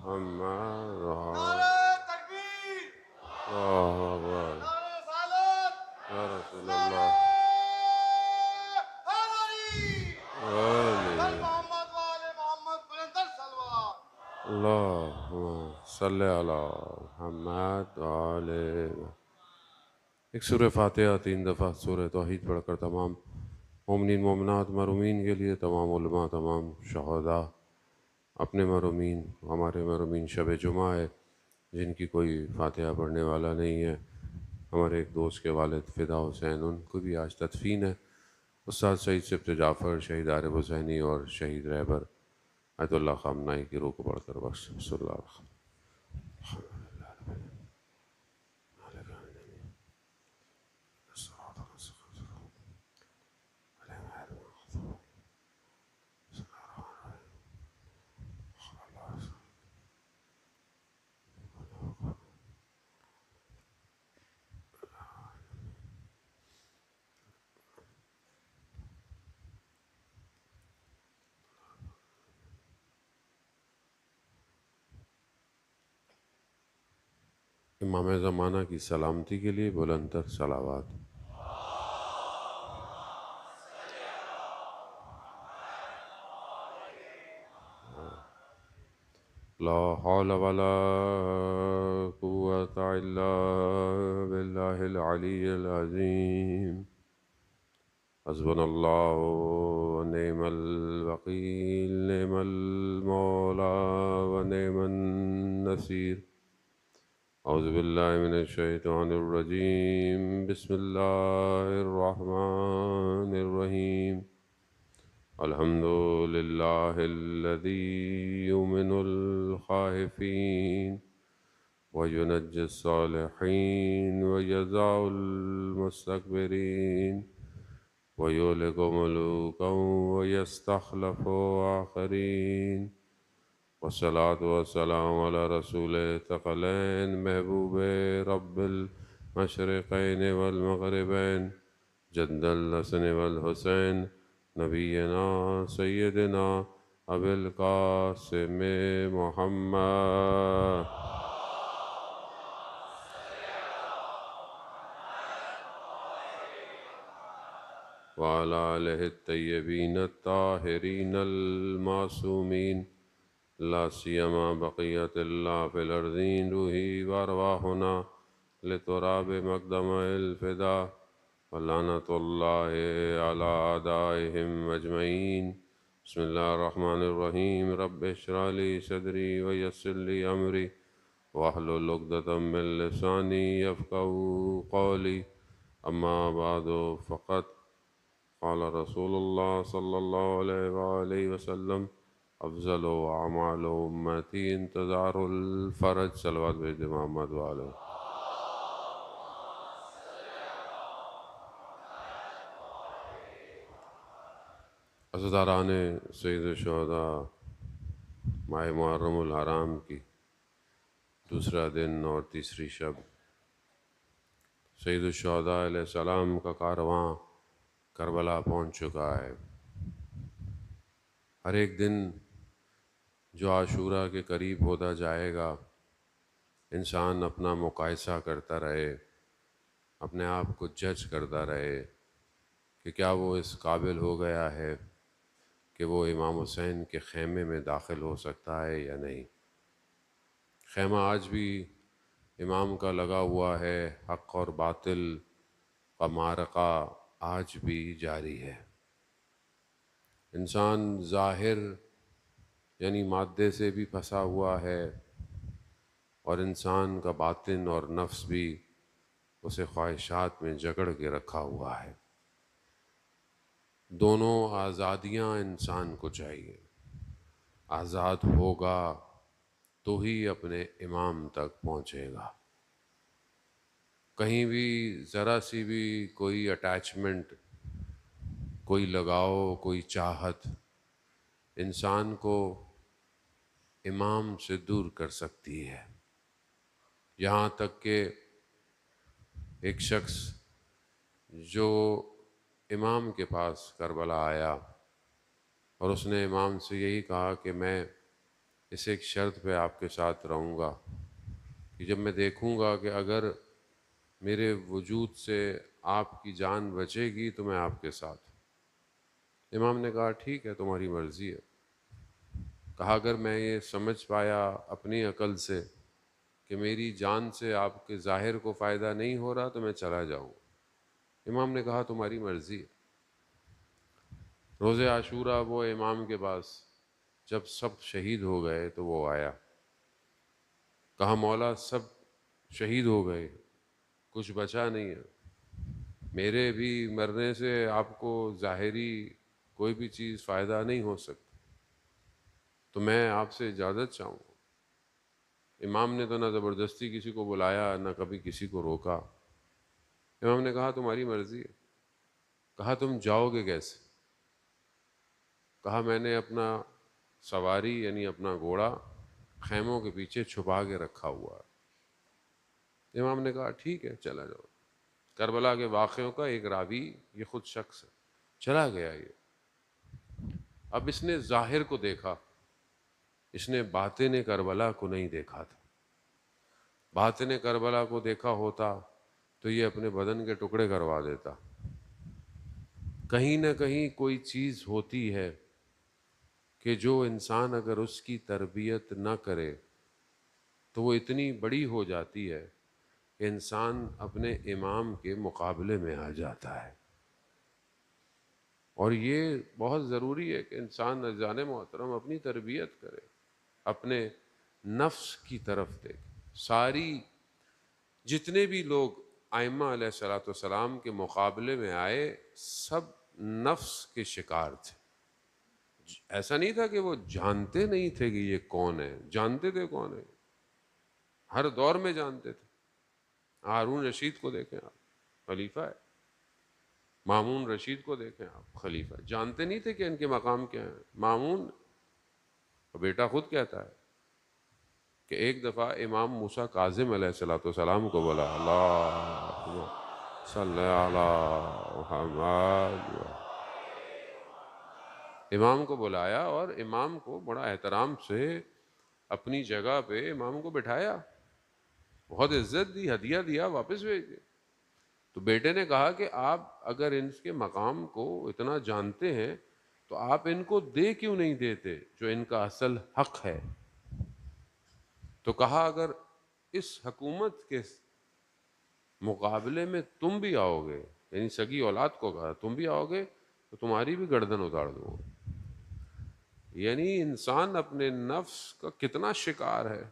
محمد نعرہ تکبیر، اللہ اکبر نعرہ رسالت، یا رسول نعرہ اللہ حیدری، سر آمین محمد وآل محمد بلندر سلوات۔ اللہم صلی علی محمد وعلى ایک سورہ فاتحہ 3 دفعہ سورہ توحید پڑھ کر تمام مومنین مومنات مرحومین کے لیے، تمام علماء، تمام شہداء، اپنے مرحومین، ہمارے مرحومین شب جمعہ ہے جن کی کوئی فاتحہ پڑھنے والا نہیں ہے، ہمارے ایک دوست کے والد فدا حسین، ان کو بھی آج تدفین ہے، استاد شہید سبت جعفر، شہید عارف حسینی اور شہید رہبر آیت اللہ خامنائی کی روح کو پڑھ کر بخش صلی اللہ علیہ امام زمانہ کی سلامتی کے لیے بلند تر صلوات۔ لا حول ولا قوة إلا بالله العلي العظيم حسبنا الله ونعم الوكيل نعم المولى ونعم النصير أعوذ بالله من الشيطان الرجيم بسم الله الرحمن الرحيم الحمد لله الذي يؤمن الخائفين وينجي الصالحين ويجزاء المستكبرين ويهلك ملوكا ويستخلف آخرين والصلاة والسلام على رسول الثقلين محبوب رب المشرقين والمغربين جد الحسن والحسين نبينا سيدنا أبي القاسم محمد وعلى آله الطيبين الطاهرين المعصومين لا سيما بقية الله في الأرضين روحي وأرواحنا لتراب مقدم الفداء ولعنة الله على أعدائهم أجمعين بسم الله الرحمن الرحيم رب اشرح لي صدري ويسر لي أمري واحلل عقدة من لساني يفقهوا قولي أما بعد فقد قال رسول الله صلى الله عليه وآله وسلم افضل اعمال امتی انتظار الفرج صلوات بھیج محمد والے عزاداران سید الشہداء ماہ محرم الحرام کی دوسرا دن اور تیسری شب سید الشہداء علیہ السلام کا کارواں کربلا پہنچ چکا ہے۔ ہر ایک دن جو عاشورہ کے قریب ہوتا جائے گا انسان اپنا مقایسہ کرتا رہے، اپنے آپ کو جج کرتا رہے کہ کیا وہ اس قابل ہو گیا ہے کہ وہ امام حسین کے خیمے میں داخل ہو سکتا ہے یا نہیں۔ خیمہ آج بھی امام کا لگا ہوا ہے، حق اور باطل کا معرکہ آج بھی جاری ہے۔ انسان ظاہر یعنی مادے سے بھی پھنسا ہوا ہے اور انسان کا باطن اور نفس بھی اسے خواہشات میں جکڑ کے رکھا ہوا ہے۔ دونوں آزادیاں انسان کو چاہیے، آزاد ہوگا تو ہی اپنے امام تک پہنچے گا۔ کہیں بھی ذرا سی بھی کوئی اٹیچمنٹ، کوئی لگاؤ، کوئی چاہت انسان کو امام سے دور کر سکتی ہے۔ یہاں تک کہ ایک شخص جو امام کے پاس کربلا آیا اور اس نے امام سے یہی کہا کہ میں اس ایک شرط پہ آپ کے ساتھ رہوں گا کہ جب میں دیکھوں گا کہ اگر میرے وجود سے آپ کی جان بچے گی تو میں آپ کے ساتھ ہوں۔ امام نے کہا ٹھیک ہے، تمہاری مرضی ہے۔ کہا اگر میں یہ سمجھ پایا اپنی عقل سے کہ میری جان سے آپ کے ظاہر کو فائدہ نہیں ہو رہا تو میں چلا جاؤں۔ امام نے کہا تمہاری مرضی ہے۔ روز عاشورہ وہ امام کے پاس جب سب شہید ہو گئے تو وہ آیا، کہا مولا سب شہید ہو گئے، کچھ بچا نہیں ہے، میرے بھی مرنے سے آپ کو ظاہری کوئی بھی چیز فائدہ نہیں ہو سکتی، تو میں آپ سے اجازت چاہوں گا۔ امام نے تو نہ زبردستی کسی کو بلایا نہ کبھی کسی کو روکا۔ امام نے کہا تمہاری مرضی ہے۔ کہا تم جاؤ گے کیسے؟ کہا میں نے اپنا سواری یعنی اپنا گھوڑا خیموں کے پیچھے چھپا کے رکھا ہوا ہے۔ امام نے کہا ٹھیک ہے چلا جاؤ۔ کربلا کے واقعوں کا ایک راوی یہ خود شخص ہے، چلا گیا یہ۔ اب اس نے ظاہر کو دیکھا، اس نے باطن کربلا کو نہیں دیکھا تھا۔ باطن کربلا کو دیکھا ہوتا تو یہ اپنے بدن کے ٹکڑے کروا دیتا۔ کہیں نہ کہیں کوئی چیز ہوتی ہے کہ جو انسان اگر اس کی تربیت نہ کرے تو وہ اتنی بڑی ہو جاتی ہے کہ انسان اپنے امام کے مقابلے میں آ جاتا ہے۔ اور یہ بہت ضروری ہے کہ انسان جان محترم اپنی تربیت کرے، اپنے نفس کی طرف دیکھے۔ ساری جتنے بھی لوگ ائمہ علیہ الصلوۃ والسلام کے مقابلے میں آئے سب نفس کے شکار تھے۔ ایسا نہیں تھا کہ وہ جانتے نہیں تھے کہ یہ کون ہے، جانتے تھے کون ہے، ہر دور میں جانتے تھے۔ ہارون رشید کو دیکھیں آپ، خلیفہ ہے۔ مامون رشید کو دیکھیں آپ، خلیفہ ہے۔ جانتے نہیں تھے کہ ان کے مقام کیا ہیں۔ مامون بیٹا خود کہتا ہے کہ ایک دفعہ امام موسیٰ کاظم علیہ الصلوۃ والسلام کو بولا اللہم صلی علی محمد۔ امام کو بلایا اور امام کو بڑا احترام سے اپنی جگہ پہ امام کو بٹھایا، بہت عزت دی، ہدیہ دیا، واپس بھیج دیا۔ تو بیٹے نے کہا کہ آپ اگر ان کے مقام کو اتنا جانتے ہیں تو آپ ان کو دے کیوں نہیں دیتے جو ان کا اصل حق ہے؟ تو کہا اگر اس حکومت کے مقابلے میں تم بھی آؤ گے، یعنی سگی اولاد کو کہا تم بھی آؤ گے تو تمہاری بھی گردن اتار دوں گا۔ یعنی انسان اپنے نفس کا کتنا شکار ہے۔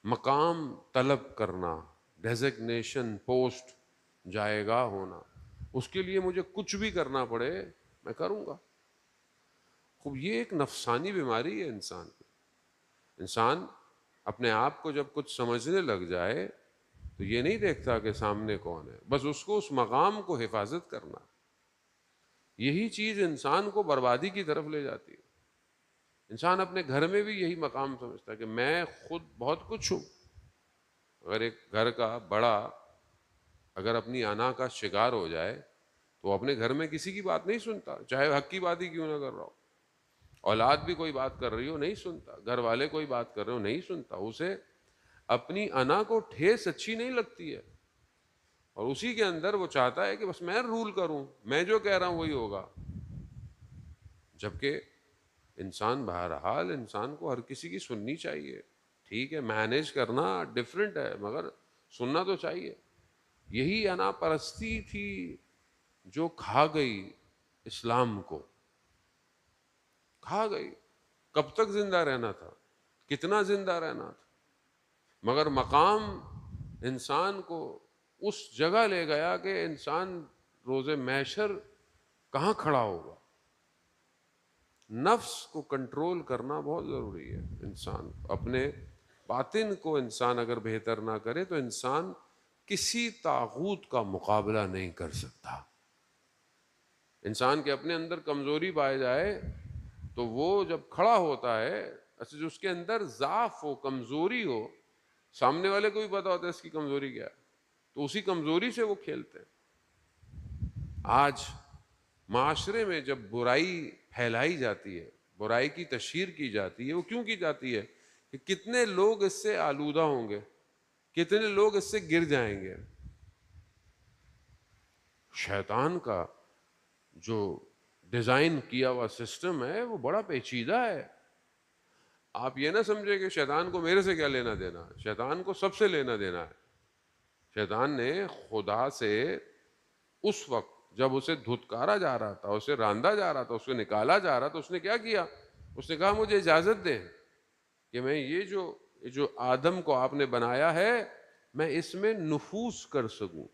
مقام طلب کرنا، ڈیزگنیشن، پوسٹ، جائے گاہ ہونا، اس کے لیے مجھے کچھ بھی کرنا پڑے میں کروں گا۔ خوب یہ ایک نفسانی بیماری ہے انسان کی۔ انسان اپنے آپ کو جب کچھ سمجھنے لگ جائے تو یہ نہیں دیکھتا کہ سامنے کون ہے، بس اس کو اس مقام کو حفاظت کرنا۔ یہی چیز انسان کو بربادی کی طرف لے جاتی ہے۔ انسان اپنے گھر میں بھی یہی مقام سمجھتا ہے کہ میں خود بہت کچھ ہوں۔ اگر ایک گھر کا بڑا اگر اپنی انا کا شکار ہو جائے تو وہ اپنے گھر میں کسی کی بات نہیں سنتا، چاہے حق کی بات ہی کیوں نہ کر رہا ہو۔ اولاد بھی کوئی بات کر رہی ہو نہیں سنتا، گھر والے کوئی بات کر رہے ہو نہیں سنتا، اسے اپنی انا کو ٹھیس اچھی نہیں لگتی ہے، اور اسی کے اندر وہ چاہتا ہے کہ بس میں رول کروں، میں جو کہہ رہا ہوں وہی ہوگا۔ جبکہ انسان بہرحال انسان کو ہر کسی کی سننی چاہیے، ٹھیک ہے مینیج کرنا ڈفرینٹ ہے مگر سننا تو چاہیے۔ یہی انا پرستی تھی جو کھا گئی اسلام کو، کھا گئی۔ کب تک زندہ رہنا تھا، کتنا زندہ رہنا تھا، مگر مقام انسان کو اس جگہ لے گیا کہ انسان روز محشر کہاں کھڑا ہوگا۔ نفس کو کنٹرول کرنا بہت ضروری ہے۔ انسان اپنے باطن کو انسان اگر بہتر نہ کرے تو انسان کسی طاغوت کا مقابلہ نہیں کر سکتا۔ انسان کے اپنے اندر کمزوری پائے جائے تو وہ جب کھڑا ہوتا ہے، اچھا جو اس کے اندر ضعف ہو، کمزوری ہو، سامنے والے کو بھی پتا ہوتا ہے اس کی کمزوری کیا ہے، تو اسی کمزوری سے وہ کھیلتے ہیں۔ آج معاشرے میں جب برائی پھیلائی جاتی ہے، برائی کی تشہیر کی جاتی ہے، وہ کیوں کی جاتی ہے؟ کہ کتنے لوگ اس سے آلودہ ہوں گے، کتنے لوگ اس سے گر جائیں گے۔ شیطان کا جو ڈیزائن کیا ہوا سسٹم ہے وہ بڑا پیچیدہ ہے۔ آپ یہ نہ سمجھے کہ شیطان کو میرے سے کیا لینا دینا، شیطان کو سب سے لینا دینا ہے۔ شیطان نے خدا سے اس وقت جب اسے دھتکارا جا رہا تھا، اسے راندا جا رہا تھا، اسے نکالا جا رہا تھا، اس نے کیا کیا؟ اس نے کہا مجھے اجازت دیں کہ میں یہ جو آدم کو آپ نے بنایا ہے، میں اس میں نفوذ کر سکوں،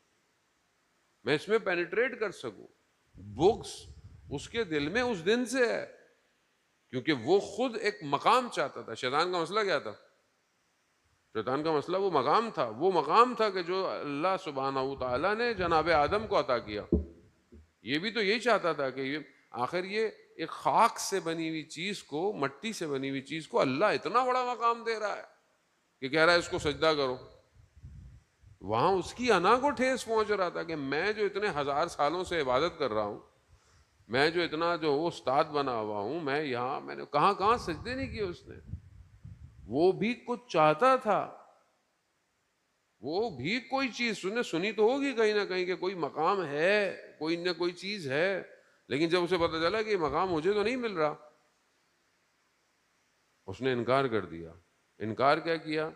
میں اس میں پینیٹریٹ کر سکوں۔ بغض اس کے دل میں اس دن سے ہے، کیونکہ وہ خود ایک مقام چاہتا تھا۔ شیطان کا مسئلہ کیا تھا؟ شیطان کا مسئلہ وہ مقام تھا، وہ مقام تھا کہ جو اللہ سبحانہ و تعالیٰ نے جناب آدم کو عطا کیا۔ یہ بھی تو یہی چاہتا تھا کہ آخر یہ ایک خاک سے بنی ہوئی چیز کو، مٹی سے بنی ہوئی چیز کو اللہ اتنا بڑا مقام دے رہا ہے کہ کہہ رہا ہے اس کو سجدہ کرو۔ وہاں اس کی انا کو ٹھیس پہنچ رہا تھا کہ میں جو اتنے ہزار سالوں سے عبادت کر رہا ہوں، میں جو اتنا جو استاد بنا ہوا ہوں، میں نے کہاں سجدے نہیں کیے اس نے۔ وہ بھی کچھ چاہتا تھا، وہ بھی کوئی چیز اس نے سنی تو ہوگی کہیں نہ کہیں کہ کوئی مقام ہے، کوئی نہ کوئی چیز ہے، لیکن جب اسے پتہ چلا کہ یہ مقام مجھے تو نہیں مل رہا، اس نے انکار کر دیا۔ انکار کیا کیا؟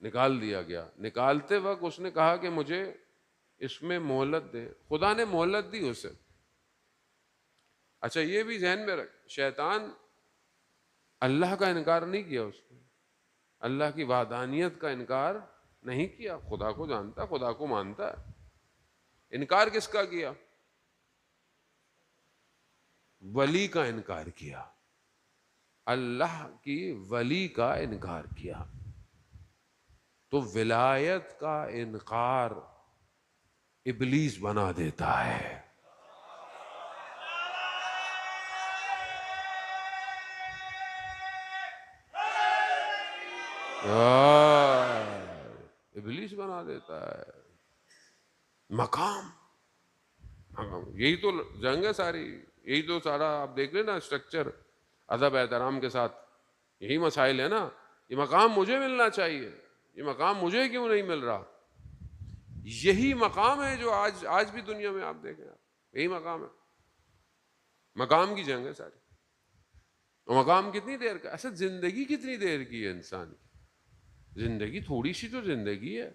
نکال دیا گیا۔ نکالتے وقت اس نے کہا کہ مجھے اس میں مہلت دے۔ خدا نے مہلت دی اسے۔ اچھا یہ بھی ذہن میں رکھ، شیطان اللہ کا انکار نہیں کیا، اس نے اللہ کی وحدانیت کا انکار نہیں کیا۔ خدا کو جانتا، خدا کو مانتا ہے۔ انکار کس کا کیا؟ ولی کا انکار کیا، اللہ کی ولی کا انکار کیا۔ تو ولایت کا انکار ابلیس بنا دیتا ہے۔ ابلیس بنا دیتا ہے۔ مقام، یہی تو جنگ ہے ساری، یہی تو سارا آپ دیکھ لیں نا اسٹرکچر، ادب احترام کے ساتھ یہی مسائل ہے نا۔ یہ مقام مجھے ملنا چاہیے، یہ مقام مجھے کیوں نہیں مل رہا؟ یہی مقام ہے جو آج بھی دنیا میں آپ دیکھیں، یہی مقام ہے۔ مقام کی جنگ ہے ساری۔ اور مقام کتنی دیر کا؟ اصل زندگی کتنی دیر کی ہے انسان کی؟ زندگی تھوڑی سی تو زندگی ہے۔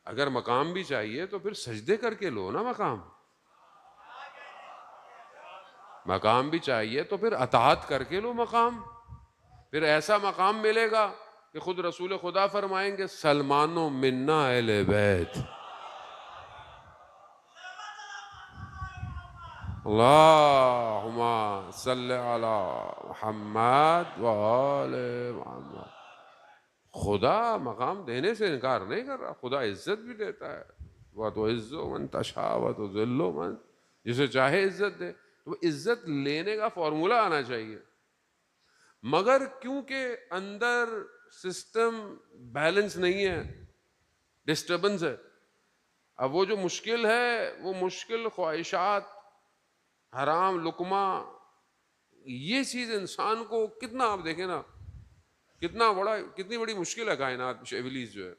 اگر مقام بھی چاہیے تو پھر سجدے کر کے لو نا مقام۔ مقام بھی چاہیے تو پھر اطاعت کر کے لو مقام۔ پھر ایسا مقام ملے گا کہ خود رسول خدا فرمائیں گے سلمانو منا اہل بیت، اللہم صلی علی محمد و آل محمد۔ خدا مقام دینے سے انکار نہیں کر رہا، خدا عزت بھی دیتا ہے۔ وَتُعِزُّ مَن تَشَاءُ وَتُذِلُّ مَن، جسے چاہے عزت دے۔ تو عزت لینے کا فارمولہ آنا چاہیے، مگر کیونکہ اندر سسٹم بیلنس نہیں ہے، ڈسٹربنس ہے۔ اب وہ جو مشکل ہے، وہ مشکل خواہشات، حرام لقمہ، یہ چیز انسان کو کتنا، آپ دیکھیں نا کتنی بڑی مشکل ہے کائنات۔ ابلیس جو ہے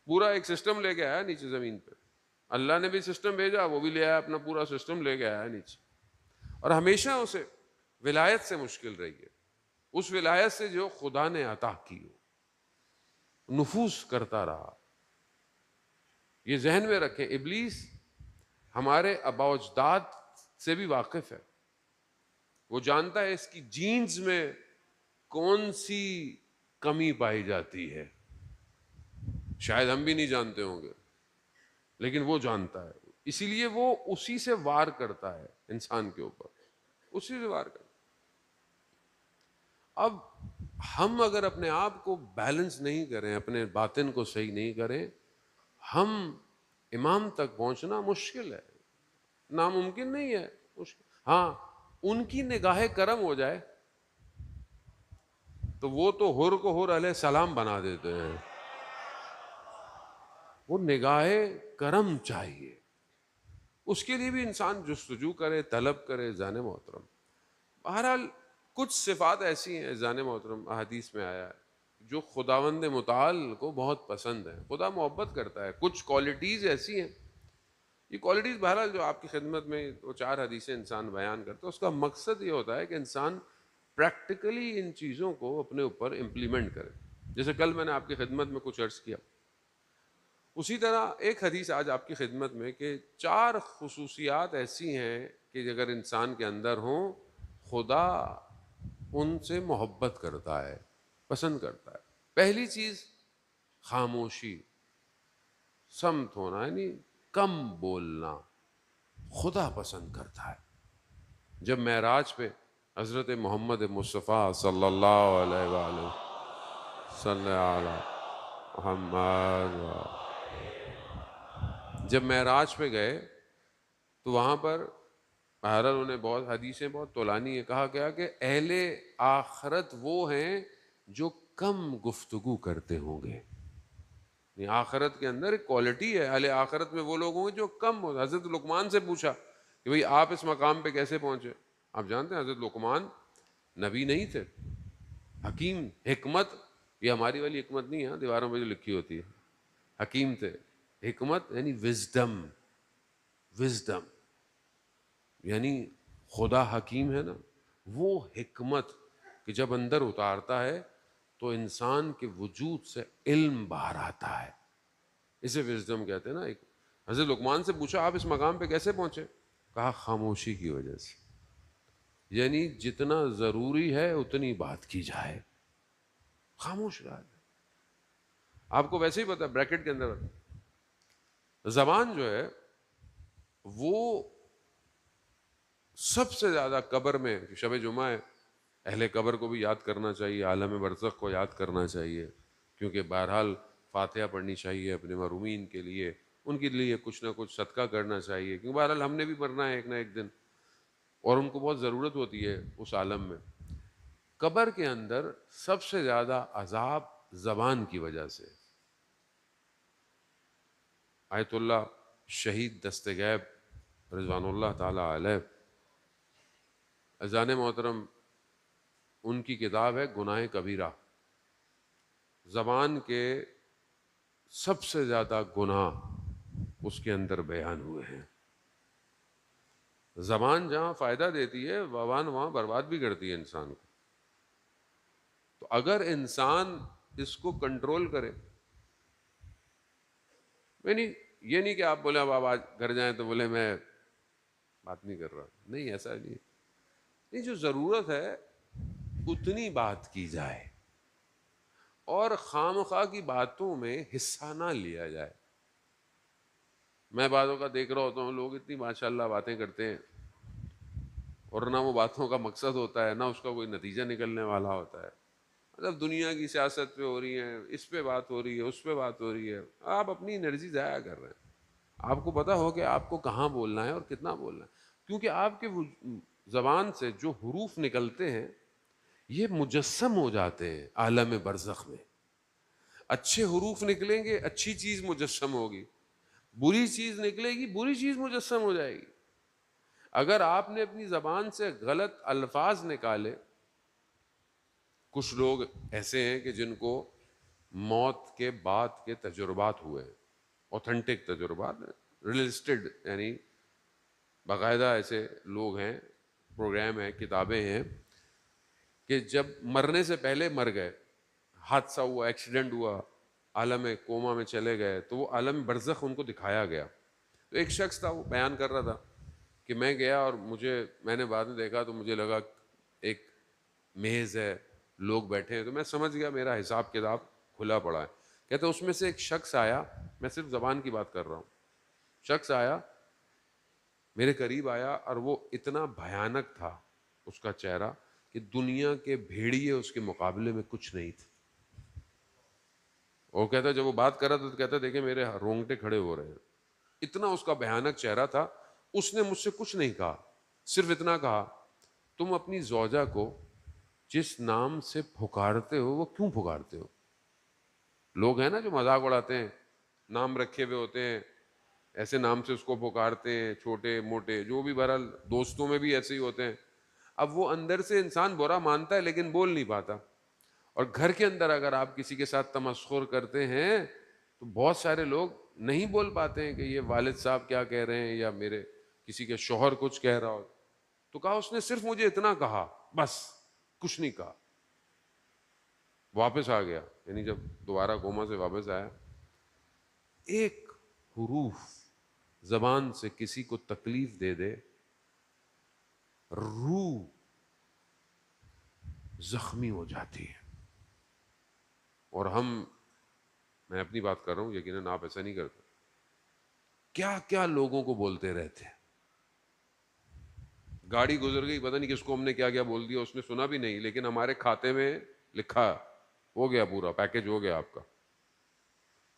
پورا ایک سسٹم لے کے آیا نیچے زمین پہ، اللہ نے بھی سسٹم بھیجا، وہ بھی لے آیا اپنا پورا سسٹم لے کے آیا نیچے، اور ہمیشہ اسے ولایت سے مشکل رہی ہے، اس ولایت سے جو خدا نے عطا کی ہو، نفوذ کرتا رہا۔ یہ ذہن میں رکھیں، ابلیس ہمارے آباء و اجداد سے بھی واقف ہے، وہ جانتا ہے اس کی جینز میں کون سی کمی پائی جاتی ہے۔ شاید ہم بھی نہیں جانتے ہوں گے، لیکن وہ جانتا ہے، اسی لیے وہ اسی سے وار کرتا ہے انسان کے اوپر، اسی سے وار کرتا ہے۔ اب ہم اگر اپنے آپ کو بیلنس نہیں کریں، اپنے باطن کو صحیح نہیں کریں، ہم امام تک پہنچنا مشکل ہے، ناممکن نہیں ہے، مشکل۔ ہاں ان کی نگاہ کرم ہو جائے تو وہ تو حر کو حر علیہ السلام بنا دیتے ہیں۔ وہ نگاہ کرم چاہیے، اس کے لیے بھی انسان جستجو کرے، طلب کرے۔ جان محترم، بہرحال کچھ صفات ایسی ہیں جان محترم احادیث میں آیا ہے جو خداوند متعال کو بہت پسند ہے، خدا محبت کرتا ہے. کچھ کوالٹیز ایسی ہیں، یہ کوالٹیز بہرحال جو آپ کی خدمت میں وہ 4 حدیثیں انسان بیان کرتا ہے، اس کا مقصد یہ ہوتا ہے کہ انسان پریکٹیکلی ان چیزوں کو اپنے اوپر امپلیمنٹ کرے. جیسے کل میں نے آپ کی خدمت میں کچھ عرض کیا، اسی طرح ایک حدیث آج آپ کی خدمت میں کہ 4 خصوصیات ایسی ہیں کہ اگر انسان کے اندر ہوں، خدا ان سے محبت کرتا ہے، پسند کرتا ہے. پہلی چیز خاموشی، صمت ہونا، یعنی کم بولنا خدا پسند کرتا ہے. جب معراج پہ حضرت محمد مصطفیٰ صلی اللہ علیہ وآلہ صلی علی محمد جب معراج پہ گئے تو وہاں پر بہرحال انہیں بہت حدیثیں بہت طولانی ہے، کہا گیا کہ اہل آخرت وہ ہیں جو کم گفتگو کرتے ہوں گے. یعنی آخرت کے اندر ایک کوالٹی ہے، اہل آخرت میں وہ لوگ ہوں گے جو کم ہو. حضرت لقمان سے پوچھا کہ بھئی آپ اس مقام پہ کیسے پہنچے؟ آپ جانتے ہیں حضرت لقمان نبی نہیں تھے، حکیم، حکمت، یہ ہماری والی حکمت نہیں ہے دیواروں پہ جو لکھی ہوتی ہے، حکیم تھے. حکمت یعنی وزڈم، وزڈم یعنی خدا حکیم ہے نا، وہ حکمت کہ جب اندر اتارتا ہے تو انسان کے وجود سے علم باہر آتا ہے، اسے وزڈم کہتے ہیں نا. ایک حضرت لقمان سے پوچھا آپ اس مقام پہ کیسے پہنچے؟ کہا خاموشی کی وجہ سے، یعنی جتنا ضروری ہے اتنی بات کی جائے، خاموش رہا جائے. آپ کو ویسے ہی پتا بریکٹ کے اندر زبان جو ہے وہ سب سے زیادہ قبر میں، شب جمعہ ہے، اہل قبر کو بھی یاد کرنا چاہیے، عالم برزخ کو یاد کرنا چاہیے، کیونکہ بہرحال فاتحہ پڑھنی چاہیے اپنے مرحومین کے لیے، ان کے لیے کچھ نہ کچھ صدقہ کرنا چاہیے، کیونکہ بہرحال ہم نے بھی مرنا ہے ایک نہ ایک دن، اور ان کو بہت ضرورت ہوتی ہے اس عالم میں. قبر کے اندر سب سے زیادہ عذاب زبان کی وجہ سے. آیت اللہ شہید دستغیب رضوان اللہ تعالی علیہ، اذان محترم ان کی کتاب ہے گناہ کبیرہ. زبان کے سب سے زیادہ گناہ اس کے اندر بیان ہوئے ہیں. زبان جہاں فائدہ دیتی ہے زبان وہاں برباد بھی کرتی ہے انسان کو. تو اگر انسان اس کو کنٹرول کرے، یعنی یہ نہیں کہ آپ بولے اب آپ آج گھر جائیں تو بولے میں بات نہیں کر رہا، نہیں ایسا نہیں. یہ جو ضرورت ہے اتنی بات کی جائے اور خام خواہ کی باتوں میں حصہ نہ لیا جائے. میں باتوں کا دیکھ رہا ہوتا ہوں لوگ اتنی ماشاءاللہ باتیں کرتے ہیں اور نہ وہ باتوں کا مقصد ہوتا ہے نہ اس کا کوئی نتیجہ نکلنے والا ہوتا ہے. مطلب دنیا کی سیاست پہ ہو رہی ہیں، اس پہ بات ہو رہی ہے، اس پہ بات ہو رہی ہے، آپ اپنی انرجی ضائع کر رہے ہیں. آپ کو پتا ہو کہ آپ کو کہاں بولنا ہے اور کتنا بولنا ہے، کیونکہ آپ کے زبان سے جو حروف نکلتے ہیں یہ مجسم ہو جاتے ہیں عالم برزخ میں. اچھے حروف نکلیں گے اچھی چیز مجسم ہوگی، بری چیز نکلے گی بری چیز مجسم ہو جائے گی. اگر آپ نے اپنی زبان سے غلط الفاظ نکالے، کچھ لوگ ایسے ہیں کہ جن کو موت کے بعد کے تجربات ہوئے ہیں، اوتھنٹک تجربات، ریئلسٹڈ، یعنی باقاعدہ ایسے لوگ ہیں، پروگرام ہیں، کتابیں ہیں کہ جب مرنے سے پہلے مر گئے، حادثہ ہوا، ایکسیڈنٹ ہوا، عالم کوما میں چلے گئے، تو وہ عالم برزخ ان کو دکھایا گیا. تو ایک شخص تھا وہ بیان کر رہا تھا کہ میں گیا اور میں نے بعد میں دیکھا تو مجھے لگا ایک میز ہے، لوگ بیٹھے ہیں، تو میں سمجھ گیا میرا حساب کتاب کھلا پڑا ہے. کہتے اس میں سے ایک شخص آیا، میں صرف زبان کی بات کر رہا ہوں، شخص آیا میرے قریب آیا اور وہ اتنا بھیانک تھا اس کا چہرہ کہ دنیا کے بھیڑیے اس کے مقابلے میں کچھ نہیں تھے. وہ کہتا جب وہ بات کر رہا تھا تو کہتا دیکھیں میرے رونگٹے کھڑے ہو رہے ہیں، اتنا اس کا بھیانک چہرہ تھا. اس نے مجھ سے کچھ نہیں کہا، صرف اتنا کہا تم اپنی زوجہ کو جس نام سے پکارتے ہو وہ کیوں پکارتے ہو؟ لوگ ہیں نا جو مذاق اڑاتے ہیں، نام رکھے ہوئے ہوتے ہیں، ایسے نام سے اس کو پکارتے ہیں، چھوٹے موٹے جو بھی، بہرحال دوستوں میں بھی ایسے ہی ہوتے ہیں. اب وہ اندر سے انسان برا مانتا ہے لیکن بول نہیں پاتا. اور گھر کے اندر اگر آپ کسی کے ساتھ تمسخر کرتے ہیں تو بہت سارے لوگ نہیں بول پاتے ہیں کہ یہ والد صاحب کیا کہہ رہے ہیں یا میرے کسی کے شوہر کچھ کہہ رہا ہو. تو کہا اس نے صرف مجھے اتنا کہا, بس کچھ نہیں کہا. واپس آ گیا, یعنی جب دوبارہ کوما سے واپس آیا, ایک حروف زبان سے کسی کو تکلیف دے دے, روح زخمی ہو جاتی ہے. اور میں اپنی بات کر رہا ہوں, یقیناً آپ ایسا نہیں کرتے, کیا کیا لوگوں کو بولتے رہتے ہیں. گاڑی گزر گئی, پتہ نہیں کس کو ہم نے کیا کیا بول دیا, اس نے سنا بھی نہیں, لیکن ہمارے کھاتے میں لکھا, ہو گیا, پورا پیکج ہو گیا آپ کا.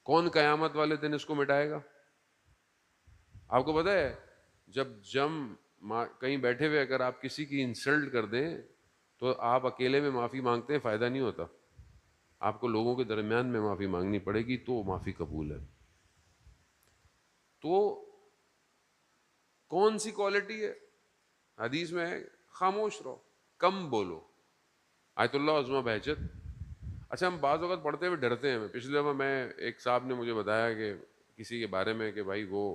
کون قیامت والے دن اس کو مٹائے گا؟ آپ کو پتہ ہے جب کہیں بیٹھے ہوئے اگر آپ کسی کی انسلٹ کر دیں تو آپ اکیلے میں معافی مانگتے ہیں, فائدہ نہیں ہوتا. آپ کو لوگوں کے درمیان میں معافی مانگنی پڑے گی تو معافی قبول ہے. تو کون سی کوالٹی ہے؟ حدیث میں ہے خاموش رہو, کم بولو. آیت اللہ عظمہ بہجت. اچھا, ہم بعض وقت پڑھتے ہوئے ڈرتے ہیں. پچھلے دفعہ ایک صاحب نے مجھے بتایا کہ کسی کے بارے میں کہ بھائی وہ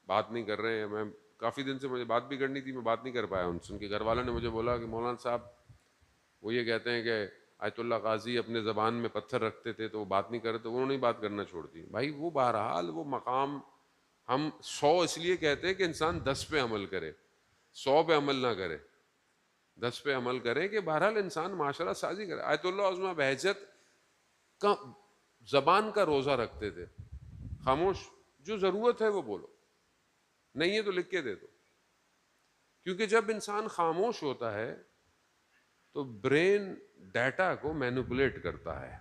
بات نہیں کر رہے ہیں. میں کافی دن سے مجھے بات بھی کرنی تھی, میں بات نہیں کر پایا ان سے. ان کے گھر والوں نے مجھے بولا کہ مولانا صاحب وہ یہ کہتے ہیں کہ آیت اللہ قاضی اپنے زبان میں پتھر رکھتے تھے تو وہ بات نہیں کر رہے تھے, انہوں نے بات کرنا چھوڑ دی. بھائی وہ بہرحال وہ مقام ہم 100 اس لیے کہتے ہیں کہ انسان 10 پہ عمل کرے, 100 پہ عمل نہ کرے, 10 پہ عمل کرے کہ بہرحال انسان معاشرہ سازی کرے. آیت اللہ عظمہ بہجت کا زبان کا روزہ رکھتے تھے, خاموش, جو ضرورت ہے وہ بولو, نہیں ہے تو لکھ کے دے دو. کیونکہ جب انسان خاموش ہوتا ہے تو برین ڈیٹا کو مینوپولیٹ کرتا ہے,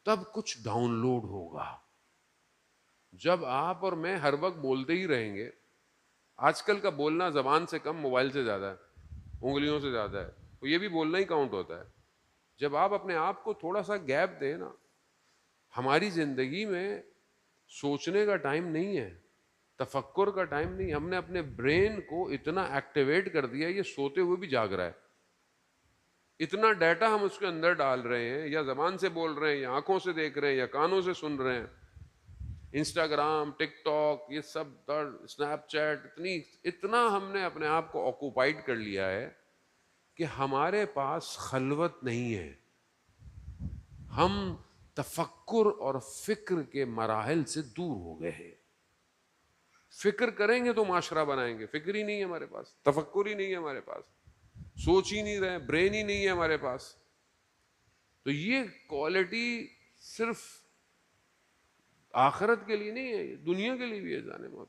تب کچھ ڈاؤن لوڈ ہوگا. جب آپ اور میں ہر وقت بولتے ہی رہیں گے, آج کل کا بولنا زبان سے کم موبائل سے زیادہ ہے, انگلیوں سے زیادہ ہے, تو یہ بھی بولنا ہی کاؤنٹ ہوتا ہے. جب آپ اپنے آپ کو تھوڑا سا گیپ دیں نا, ہماری زندگی میں سوچنے کا ٹائم نہیں ہے, تفکر کا ٹائم نہیں. ہم نے اپنے برین کو اتنا ایکٹیویٹ کر دیا, یہ سوتے ہوئے بھی جاگ رہا ہے. اتنا ڈیٹا ہم اس کے اندر ڈال رہے ہیں, یا زبان سے بول رہے ہیں, یا آنکھوں سے دیکھ رہے ہیں, یا کانوں سے سن رہے ہیں. انسٹاگرام, ٹک ٹاک, یہ سب اسنیپ چیٹ, اتنا ہم نے اپنے آپ کو آکوپائڈ کر لیا ہے کہ ہمارے پاس خلوت نہیں ہے. ہم تفکر اور فکر کے مراحل سے دور ہو گئے ہیں. فکر کریں گے تو معاشرہ بنائیں گے, فکر ہی نہیں ہے ہمارے پاس, تفکر ہی نہیں ہے ہمارے پاس, سوچ ہی نہیں رہے, برین ہی نہیں ہے ہمارے پاس. تو یہ کوالٹی صرف آخرت کے لیے نہیں ہے, دنیا کے لیے بھی ہے. جانے موت,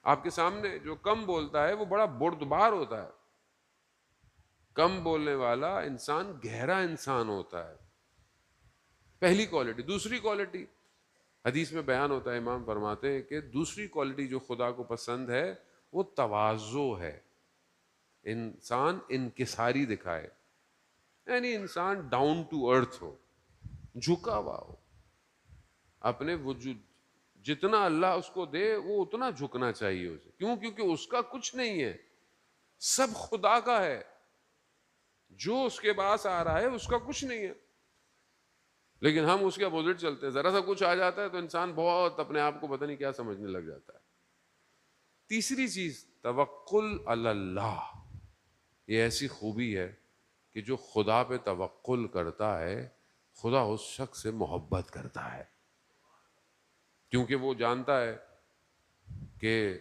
آپ کے سامنے جو کم بولتا ہے وہ بڑا بردبار ہوتا ہے. کم بولنے والا انسان گہرا انسان ہوتا ہے, پہلی کوالٹی. دوسری کوالٹی حدیث میں بیان ہوتا ہے, امام فرماتے ہیں کہ دوسری کوالٹی جو خدا کو پسند ہے وہ تواضع ہے. انسان انکساری دکھائے, یعنی انسان ڈاؤن ٹو ارتھ ہو, جھکا ہوا ہو. اپنے وجود جتنا اللہ اس کو دے وہ اتنا جھکنا چاہیے اسے. کیوں؟ کیونکہ اس کا کچھ نہیں ہے, سب خدا کا ہے. جو اس کے پاس آ رہا ہے اس کا کچھ نہیں ہے, لیکن ہم اس کے اپوزٹ چلتے ہیں. ذرا سا کچھ آ جاتا ہے تو انسان بہت اپنے آپ کو پتہ نہیں کیا سمجھنے لگ جاتا ہے. تیسری چیز توکل علی اللہ. یہ ایسی خوبی ہے کہ جو خدا پہ توکل کرتا ہے خدا اس شخص سے محبت کرتا ہے, کیونکہ وہ جانتا ہے کہ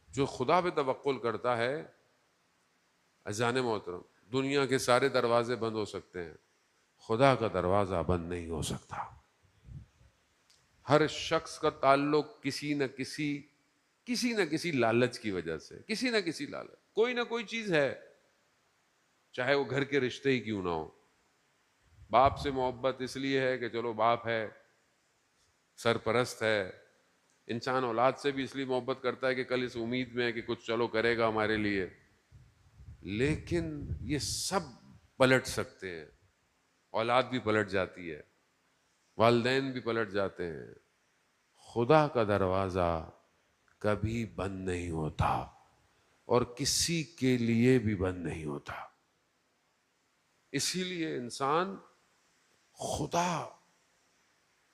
جو خدا پہ توکل کرتا ہے, عزیزان محترم, دنیا کے سارے دروازے بند ہو سکتے ہیں, خدا کا دروازہ بند نہیں ہو سکتا. ہر شخص کا تعلق کسی نہ کسی لالچ کی وجہ سے, کسی نہ کسی لالچ, کوئی نہ کوئی چیز ہے, چاہے وہ گھر کے رشتے ہی کیوں نہ ہو. باپ سے محبت اس لیے ہے کہ چلو باپ ہے, سرپرست ہے. انسان اولاد سے بھی اس لیے محبت کرتا ہے کہ کل اس امید میں ہے کہ کچھ چلو کرے گا ہمارے لیے. لیکن یہ سب پلٹ سکتے ہیں, اولاد بھی پلٹ جاتی ہے, والدین بھی پلٹ جاتے ہیں. خدا کا دروازہ کبھی بند نہیں ہوتا. اور کسی کے لیے بھی بند نہیں ہوتا. اسی لیے انسان خدا،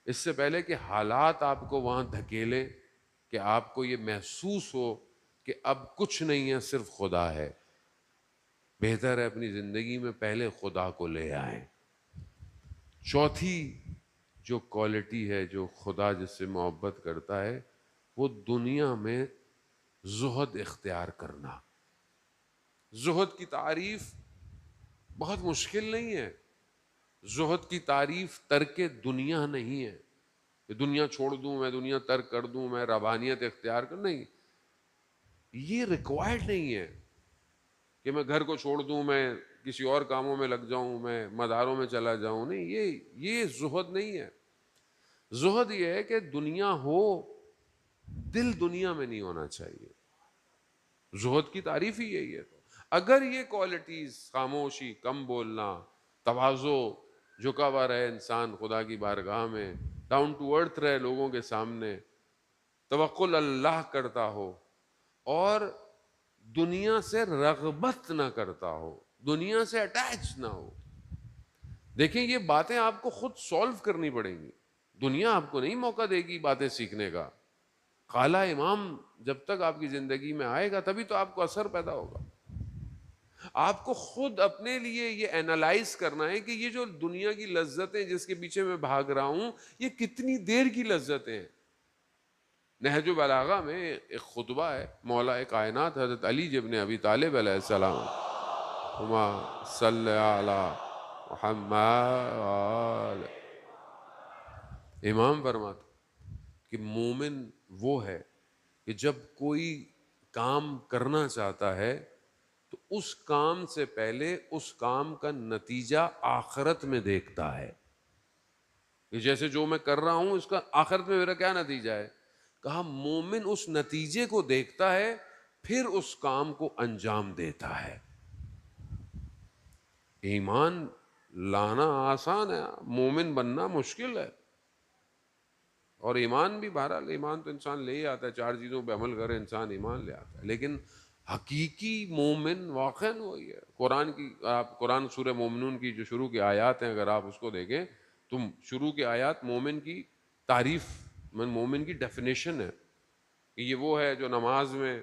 اس سے پہلے کہ حالات آپ کو وہاں دھکیلیں کہ آپ کو یہ محسوس ہو کہ اب کچھ نہیں ہے، صرف خدا ہے، بہتر ہے اپنی زندگی میں پہلے خدا کو لے آئیں. چوتھی جو کوالٹی ہے جو خدا جس سے محبت کرتا ہے، وہ دنیا میں زہد اختیار کرنا. زہد کی تعریف بہت مشکل نہیں ہے. زہد کی تعریف ترک دنیا نہیں ہے کہ دنیا چھوڑ دوں، میں دنیا ترک کر دوں، میں ربانیت اختیار کر، نہیں، یہ ریکوائرڈ نہیں ہے کہ میں گھر کو چھوڑ دوں، میں کسی اور کاموں میں لگ جاؤں، میں مداروں میں چلا جاؤں. نہیں، یہ زہد نہیں ہے. زہد یہ ہے کہ دنیا ہو، دل دنیا میں نہیں ہونا چاہیے. زہد کی تعریف ہی یہی ہے. اگر یہ کوالٹیز، خاموشی، کم بولنا، تواضع، جھکا ہوا رہے انسان خدا کی بارگاہ میں، ڈاؤن ٹو ارتھ رہے لوگوں کے سامنے، توکل اللہ کرتا ہو، اور دنیا سے رغبت نہ کرتا ہو، دنیا سے اٹیچ نہ ہو. دیکھیں یہ باتیں آپ کو خود سولو کرنی پڑیں گی. دنیا آپ کو نہیں موقع دے گی باتیں سیکھنے کا. قال امام جب تک آپ کی زندگی میں آئے گا تبھی تو آپ کو اثر پیدا ہوگا. آپ کو خود اپنے لیے یہ اینالائز کرنا ہے کہ یہ جو دنیا کی لذتیں جس کے پیچھے میں بھاگ رہا ہوں، یہ کتنی دیر کی لذتیں ہیں. نہج البلاغہ میں ایک خطبہ ہے مولا کائنات حضرت علی ابن ابی طالب علیہ السلام، ہما صلی علی محمد. امام فرماتے کہ مومن وہ ہے کہ جب کوئی کام کرنا چاہتا ہے تو اس کام سے پہلے اس کام کا نتیجہ آخرت میں دیکھتا ہے کہ جیسے جو میں کر رہا ہوں اس کا آخرت میں میرا کیا نتیجہ ہے. کہا مومن اس نتیجے کو دیکھتا ہے پھر اس کام کو انجام دیتا ہے. ایمان لانا آسان ہے، مومن بننا مشکل ہے. اور ایمان بھی بہرحال، ایمان تو انسان لے ہی آتا ہے، 4 چیزوں پہ عمل کرے انسان ایمان لے آتا ہے. لیکن حقیقی مومن واقعاً وہی ہے. قرآن کی، آپ قرآن سورہ مومنون کی جو شروع کی آیات ہیں اگر آپ اس کو دیکھیں، تم شروع کی آیات مومن کی تعریف، مومن کی ڈیفینیشن ہے کہ یہ وہ ہے جو نماز میں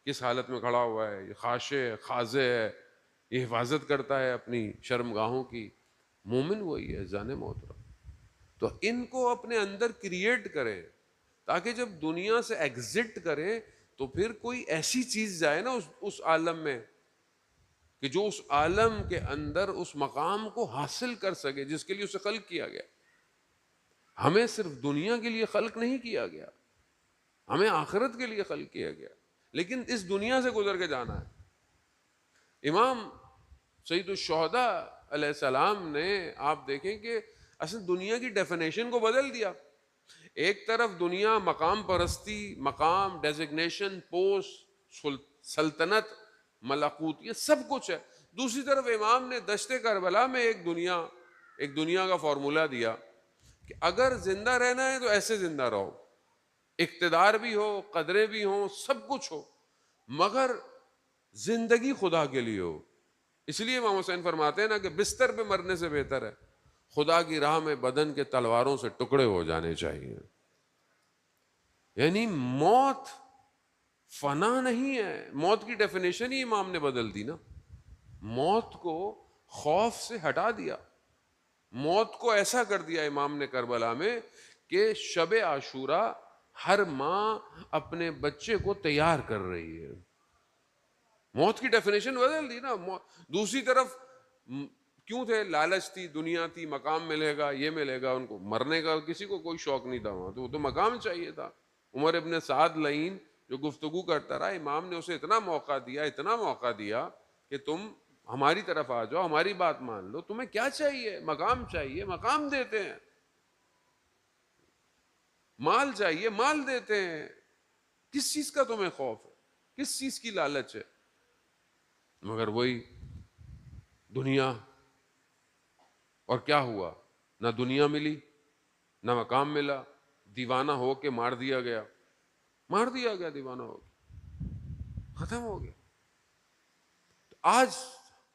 کس حالت میں کھڑا ہوا ہے، یہ خاشع ہے، خاضع ہے، یہ حفاظت کرتا ہے اپنی شرمگاہوں کی. مومن وہی ہے جان محترم. تو ان کو اپنے اندر کریٹ کریں تاکہ جب دنیا سے ایگزٹ کریں تو پھر کوئی ایسی چیز جائے نا اس عالم میں کہ جو اس عالم کے اندر اس مقام کو حاصل کر سکے جس کے لیے اسے خلق کیا گیا. ہمیں صرف دنیا کے لیے خلق نہیں کیا گیا، ہمیں آخرت کے لیے خلق کیا گیا، لیکن اس دنیا سے گزر کے جانا ہے. امام سید الشہداء علیہ السلام نے، آپ دیکھیں کہ اصل دنیا کی ڈیفینیشن کو بدل دیا. ایک طرف دنیا مقام پرستی، مقام، ڈیزگنیشن، پوسٹ، سلطنت، ملکوت، یہ سب کچھ ہے. دوسری طرف امام نے دشت کربلا میں ایک دنیا کا فارمولہ دیا کہ اگر زندہ رہنا ہے تو ایسے زندہ رہو، اقتدار بھی ہو، قدریں بھی ہوں، سب کچھ ہو، مگر زندگی خدا کے لیے ہو. اس لیے امام حسین فرماتے ہیں نا کہ بستر پہ مرنے سے بہتر ہے خدا کی راہ میں بدن کے تلواروں سے ٹکڑے ہو جانے چاہیے. یعنی موت فنا نہیں ہے. موت کی ڈیفینیشن ہی امام نے بدل دی نا. موت کو خوف سے ہٹا دیا، موت کو ایسا کر دیا امام نے کربلا میں کہ شب عاشورہ ہر ماں اپنے بچے کو تیار کر رہی ہے. موت کی ڈیفینیشن بدل دی نا. دوسری طرف کیوں تھے؟ لالچ تھی، دنیا تھی، مقام ملے گا، یہ ملے گا. ان کو مرنے کا کسی کو کوئی شوق نہیں تھا وہاں، تو مقام چاہیے تھا. عمر ابن سعد لعین جو گفتگو کرتا رہا، امام نے اسے اتنا موقع دیا کہ تم ہماری طرف آ جاؤ، ہماری بات مان لو، تمہیں کیا چاہیے؟ مقام چاہیے، مقام دیتے ہیں. مال چاہیے، مال دیتے ہیں. کس چیز کا تمہیں خوف ہے؟ کس چیز کی لالچ ہے؟ مگر وہی دنیا. اور کیا ہوا؟ نہ دنیا ملی، نہ مقام ملا. دیوانہ ہو کے مار دیا گیا دیوانہ ہو کے ختم ہو گیا. آج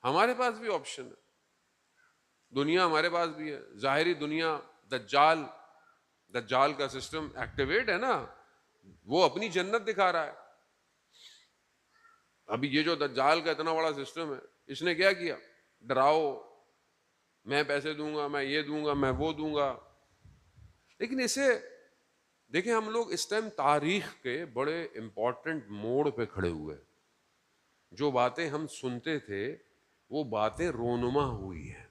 ہمارے پاس بھی آپشن ہے، دنیا ہمارے پاس بھی ہے، ظاہری دنیا، دجال کا سسٹم ایکٹیویٹ ہے نا، وہ اپنی جنت دکھا رہا ہے. ابھی یہ جو دجال کا اتنا بڑا سسٹم ہے، اس نے کیا کیا؟ ڈراؤ، میں پیسے دوں گا، میں یہ دوں گا، میں وہ دوں گا. لیکن اسے دیکھیں، ہم لوگ اس ٹائم تاریخ کے بڑے امپورٹنٹ موڑ پہ کھڑے ہوئے. جو باتیں ہم سنتے تھے وہ باتیں رونما ہوئی ہیں.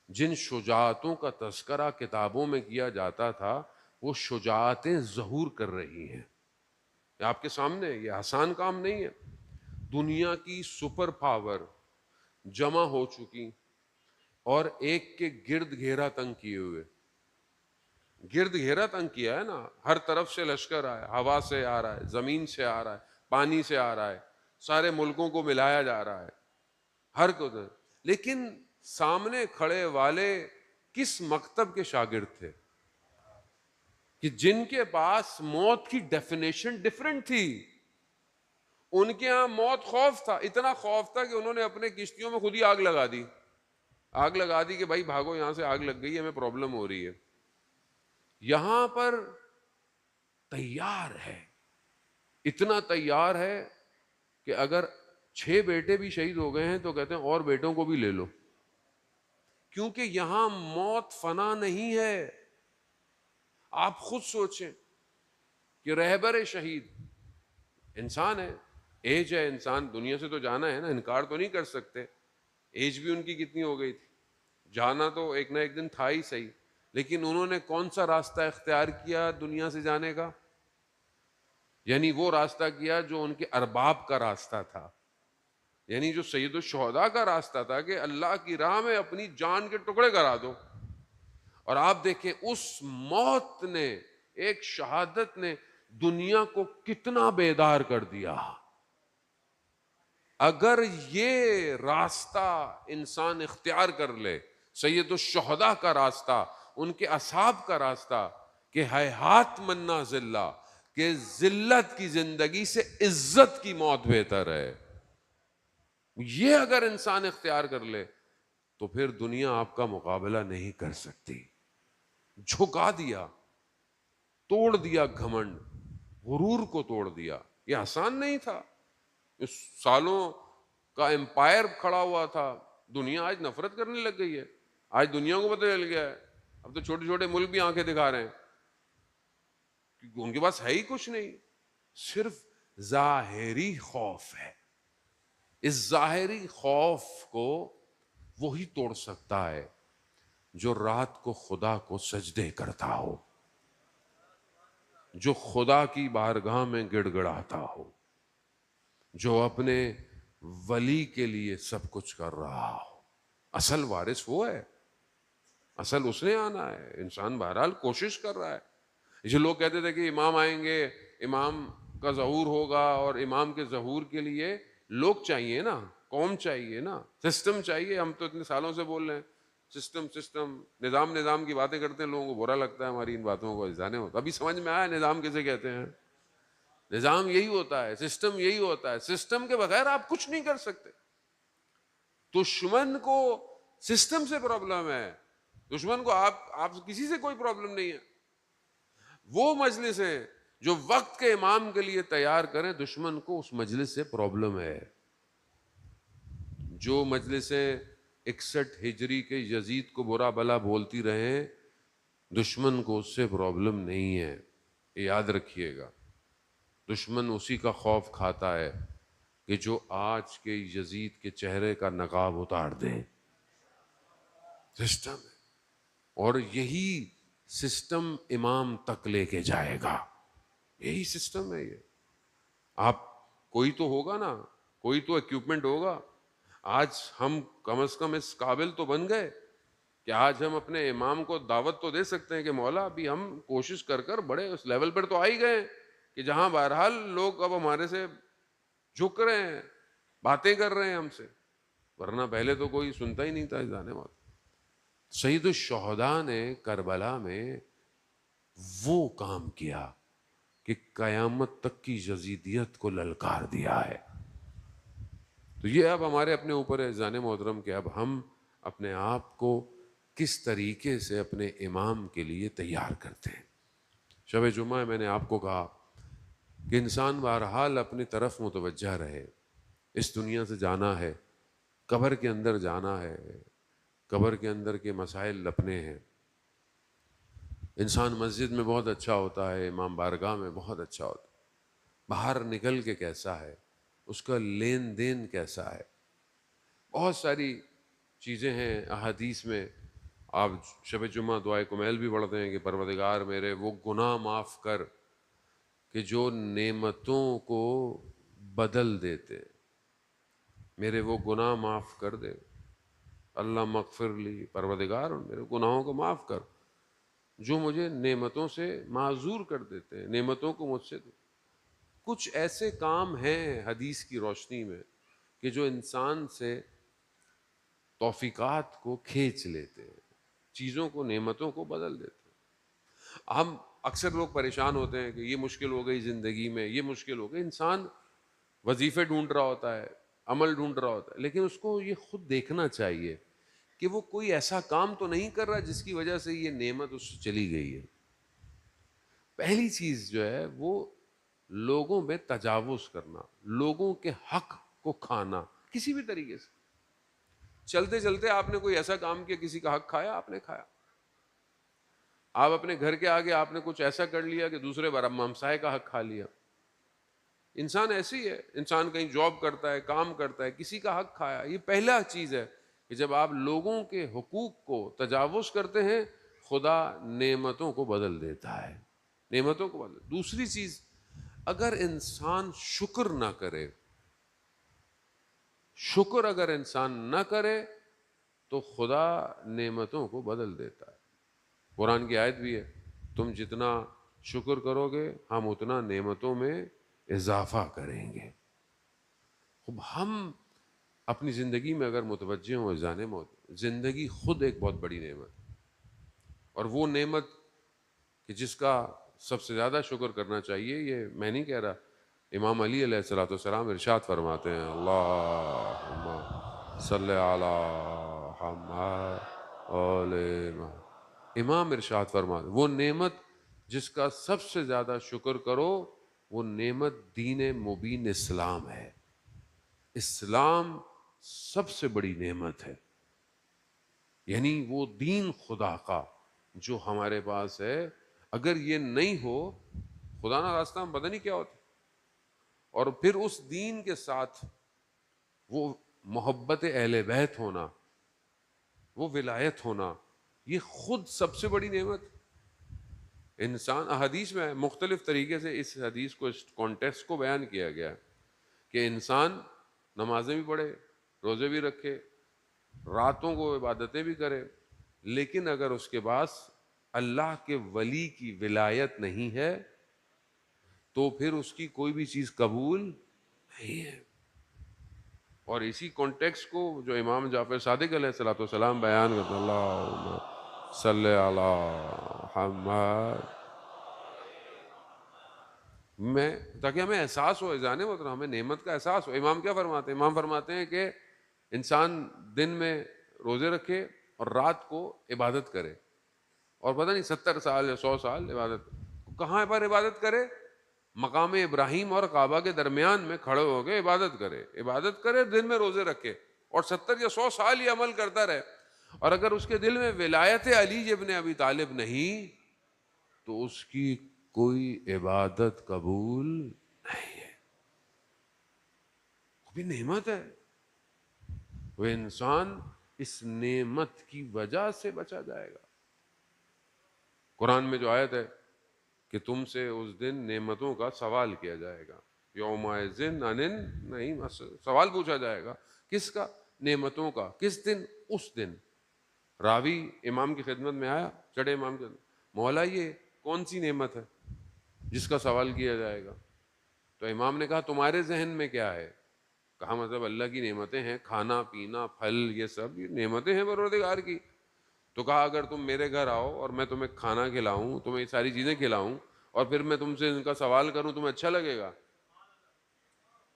جن شجاعتوں کا تذکرہ کتابوں میں کیا جاتا تھا وہ شجاعتیں ظہور کر رہی ہیں. یہ آپ کے سامنے، یہ آسان کام نہیں ہے. دنیا کی سپر پاور جمع ہو چکی اور ایک کے گرد گھیرا تنگ کیے ہوئے. گرد گھیرا تنگ کیا ہے نا، ہر طرف سے لشکر آیا، ہوا سے آ رہا ہے، زمین سے آ رہا ہے، پانی سے آ رہا ہے، سارے ملکوں کو ملایا جا رہا ہے، ہر کو. لیکن سامنے کھڑے والے کس مکتب کے شاگرد تھے کہ جن کے پاس موت کی ڈیفینیشن ڈفرنٹ تھی. ان کے ہاں موت خوف تھا، اتنا خوف تھا کہ انہوں نے اپنے کشتیوں میں خود ہی آگ لگا دی. آگ لگا دی کہ بھائی بھاگو یہاں سے، آگ لگ گئی ہے، ہمیں پرابلم ہو رہی ہے. یہاں پر تیار ہے، اتنا تیار ہے کہ اگر 6 بیٹے بھی شہید ہو گئے ہیں تو کہتے ہیں اور بیٹوں کو بھی لے لو، کیونکہ یہاں موت فنا نہیں ہے. آپ خود سوچیں کہ رہبر شہید انسان ہے، ایج ہے، انسان دنیا سے تو جانا ہے نا، انکار تو نہیں کر سکتے. ایج بھی ان کی کتنی ہو گئی تھی، جانا تو ایک نہ ایک دن تھا ہی صحیح. لیکن انہوں نے کون سا راستہ اختیار کیا دنیا سے جانے کا؟ یعنی وہ راستہ کیا جو ان کے ارباب کا راستہ تھا، یعنی جو سید الشہداء کا راستہ تھا کہ اللہ کی راہ میں اپنی جان کے ٹکڑے کرا دو. اور آپ دیکھیں اس موت نے، ایک شہادت نے دنیا کو کتنا بیدار کر دیا. اگر یہ راستہ انسان اختیار کر لے، سید الشہداء کا راستہ، ان کے اصحاب کا راستہ کہ ہیہات منا ذلہ، کہ ذلت کی زندگی سے عزت کی موت بہتر ہے، یہ اگر انسان اختیار کر لے تو پھر دنیا آپ کا مقابلہ نہیں کر سکتی. جھکا دیا، توڑ دیا گھمنڈ، غرور کو توڑ دیا. یہ آسان نہیں تھا. اس سالوں کا امپائر کھڑا ہوا تھا، دنیا آج نفرت کرنے لگ گئی ہے. آج دنیا کو پتہ چل گیا ہے، اب تو چھوٹے چھوٹے ملک بھی آنکھیں دکھا رہے ہیں کیونکہ ان کے پاس ہے ہی کچھ نہیں، صرف ظاہری خوف ہے. اس ظاہری خوف کو وہی توڑ سکتا ہے جو رات کو خدا کو سجدے کرتا ہو، جو خدا کی بارگاہ میں گڑ گڑاتا ہو، جو اپنے ولی کے لیے سب کچھ کر رہا ہو. اصل وارث وہ ہے، اصل اس نے آنا ہے. انسان بہرحال کوشش کر رہا ہے. جو لوگ کہتے تھے کہ امام آئیں گے، امام کا ظہور ہوگا، اور امام کے ظہور کے لیے لوگ چاہیے نا، قوم چاہیے نا، سسٹم چاہیے. ہم تو اتنے سالوں سے بول رہے ہیں سسٹم، نظام کی باتیں کرتے ہیں، لوگوں کو برا لگتا ہے ہماری ان باتوں کو جانے ہوتا. ابھی سمجھ میں آیا نظام کسے کہتے ہیں. نظام یہی ہوتا ہے، سسٹم یہی ہوتا ہے. سسٹم کے بغیر آپ کچھ نہیں کر سکتے. دشمن کو سسٹم سے پرابلم ہے، دشمن کو آپ کسی سے کوئی پرابلم نہیں ہے. وہ مجلس ہے جو وقت کے امام کے لیے تیار کریں، دشمن کو اس مجلس سے پرابلم ہے. جو مجلسیں 61 ہجری کے یزید کو برا بلا بولتی رہیں، دشمن کو اس سے پرابلم نہیں ہے. یاد رکھیے گا، دشمن اسی کا خوف کھاتا ہے کہ جو آج کے یزید کے چہرے کا نقاب اتار دے. سسٹم ہے، اور یہی سسٹم امام تک لے کے جائے گا. یہی سسٹم ہے. یہ آپ کوئی تو ہوگا نا، کوئی تو ایکوپمنٹ ہوگا. آج ہم کم از کم اس قابل تو بن گئے کہ آج ہم اپنے امام کو دعوت تو دے سکتے ہیں کہ مولا ابھی ہم کوشش کر بڑے اس لیول پر تو آ ہی گئے کہ جہاں بہرحال لوگ اب ہمارے سے جھک رہے ہیں، باتیں کر رہے ہیں ہم سے، ورنہ پہلے تو کوئی سنتا ہی نہیں تھا جانے والا. سید الشہداء نے کربلا میں وہ کام کیا کہ قیامت تک کی یزیدیت کو للکار دیا ہے. تو یہ اب ہمارے اپنے اوپر ہے عزیزان محترم کہ اب ہم اپنے آپ کو کس طریقے سے اپنے امام کے لیے تیار کرتے ہیں۔ شب جمعہ میں نے آپ کو کہا کہ انسان بہرحال اپنی طرف متوجہ رہے، اس دنیا سے جانا ہے، قبر کے اندر جانا ہے، قبر کے اندر کے مسائل لپنے ہیں۔ انسان مسجد میں بہت اچھا ہوتا ہے، امام بارگاہ میں بہت اچھا ہوتا ہے، باہر نکل کے کیسا ہے، اس کا لین دین کیسا ہے، بہت ساری چیزیں ہیں احادیث میں۔ آپ شب جمعہ دعائے کمیل بھی پڑھتے ہیں کہ پروردگار میرے وہ گناہ معاف کر کہ جو نعمتوں کو بدل دیتے، میرے وہ گناہ معاف کر دے، اللہ مغفر لی، پروردگار میرے گناہوں کو معاف کر جو مجھے نعمتوں سے معذور کر دیتے ہیں، نعمتوں کو مجھ سے دے۔ کچھ ایسے کام ہیں حدیث کی روشنی میں کہ جو انسان سے توفیقات کو کھینچ لیتے ہیں، چیزوں کو، نعمتوں کو بدل دیتے ہیں۔ ہم اکثر لوگ پریشان ہوتے ہیں کہ یہ مشکل ہو گئی زندگی میں، یہ مشکل ہو گئی۔ انسان وظیفے ڈھونڈ رہا ہوتا ہے، عمل ڈھونڈ رہا ہوتا ہے، لیکن اس کو یہ خود دیکھنا چاہیے کہ وہ کوئی ایسا کام تو نہیں کر رہا جس کی وجہ سے یہ نعمت اس سے چلی گئی ہے۔ پہلی چیز جو ہے وہ لوگوں میں تجاوز کرنا، لوگوں کے حق کو کھانا کسی بھی طریقے سے۔ چلتے چلتے آپ نے کوئی ایسا کام کیا، کسی کا حق کھایا، آپ نے کھایا۔ آپ اپنے گھر کے آگے آپ نے کچھ ایسا کر لیا کہ دوسرے بار ہمسائے کا حق کھا لیا۔ انسان ایسے ہی ہے، انسان کہیں جاب کرتا ہے، کام کرتا ہے، کسی کا حق کھایا۔ یہ پہلا چیز ہے کہ جب آپ لوگوں کے حقوق کو تجاوز کرتے ہیں، خدا نعمتوں کو بدل دیتا ہے، نعمتوں کو بدل۔ دوسری چیز، اگر انسان شکر نہ کرے، شکر اگر انسان نہ کرے تو خدا نعمتوں کو بدل دیتا ہے۔ قرآن کی آیت بھی ہے، تم جتنا شکر کرو گے ہم اتنا نعمتوں میں اضافہ کریں گے۔ خب ہم اپنی زندگی میں اگر متوجہ ہوں عزیزان موت، زندگی خود ایک بہت بڑی نعمت ہے، اور وہ نعمت کہ جس کا سب سے زیادہ شکر کرنا چاہیے، یہ میں نہیں کہہ رہا، امام علی علیہ الصلوۃ والسلام ارشاد فرماتے ہیں، اللہم صلی علی محمد آل محمد۔ امام ارشاد فرماتے ہیں وہ نعمت جس کا سب سے زیادہ شکر کرو، وہ نعمت دین مبین اسلام ہے۔ اسلام سب سے بڑی نعمت ہے، یعنی وہ دین خدا کا جو ہمارے پاس ہے، اگر یہ نہیں ہو، خدا نہ راستہ ہم پتہ نہیں کیا ہوتا۔ اور پھر اس دین کے ساتھ وہ محبت اہل بیت ہونا، وہ ولایت ہونا، یہ خود سب سے بڑی نعمت۔ انسان حدیث میں مختلف طریقے سے اس حدیث کو، اس کانٹیکسٹ کو بیان کیا گیا ہے کہ انسان نمازیں بھی پڑھے، روزے بھی رکھے، راتوں کو عبادتیں بھی کرے، لیکن اگر اس کے پاس اللہ کے ولی کی ولایت نہیں ہے تو پھر اس کی کوئی بھی چیز قبول نہیں ہے۔ اور اسی کانٹیکسٹ کو جو امام جعفر صادق علیہ الصلوۃ والسلام بیان کرتے ہیں، اللہم صلی علی محمد، میں تاکہ ہمیں احساس ہو، اذان محترم، ہمیں نعمت کا احساس ہو۔ امام کیا فرماتے ہیں؟ امام فرماتے ہیں کہ انسان دن میں روزے رکھے اور رات کو عبادت کرے، اور پتہ نہیں 70 سال یا 100 سال عبادت، کہاں پر عبادت کرے؟ مقام ابراہیم اور کعبہ کے درمیان میں کھڑے ہو کے عبادت کرے، عبادت کرے، دن میں روزے رکھے، اور 70 یا 100 سال یہ عمل کرتا رہے، اور اگر اس کے دل میں ولایت علی ابن ابی طالب نہیں تو اس کی کوئی عبادت قبول نہیں ہے۔ وہ بھی نعمت ہے، وہ انسان اس نعمت کی وجہ سے بچا جائے گا۔ قرآن میں جو آیت ہے کہ تم سے اس دن نعمتوں کا سوال کیا جائے گا، یومئذ عن النعیم، سوال پوچھا جائے گا، کس کا؟ نعمتوں کا۔ کس دن؟ اس دن۔ راوی امام کی خدمت میں آیا، چڑھے امام کے، مولا یہ کون سی نعمت ہے جس کا سوال کیا جائے گا؟ تو امام نے کہا تمہارے ذہن میں کیا ہے؟ کہا مطلب اللہ کی نعمتیں ہیں، کھانا پینا، پھل، یہ سب یہ نعمتیں ہیں پروردگار کی۔ تو کہا اگر تم میرے گھر آؤ اور میں تمہیں کھانا کھلاؤں، تمہیں یہ ساری چیزیں کھلاؤں، اور پھر میں تم سے ان کا سوال کروں، تمہیں اچھا لگے گا؟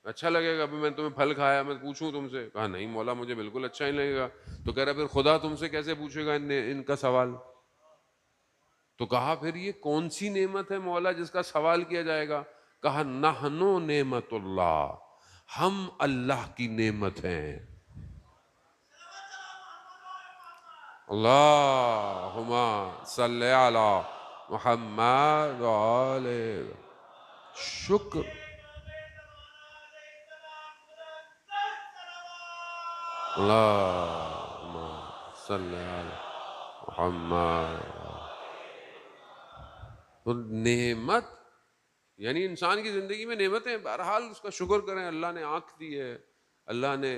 اچھا لگے گا ابھی میں تمہیں پھل کھایا میں پوچھوں تم سے؟ کہا نہیں مولا مجھے بالکل اچھا نہیں لگے گا. تو کہہ رہا پھر خدا تم سے کیسے پوچھے گا ان کا سوال؟ تو کہا پھر یہ کون سی نعمت ہے مولا جس کا سوال کیا جائے گا؟ کہا نحنو نعمت اللہ، ہم اللہ کی نعمت ہیں. اللہم صلی علی محمد وآلہ. شکر. اللہم صلی علی محمد. تو نعمت یعنی انسان کی زندگی میں نعمتیں، بہرحال اس کا شکر کریں. اللہ نے آنکھ دی ہے، اللہ نے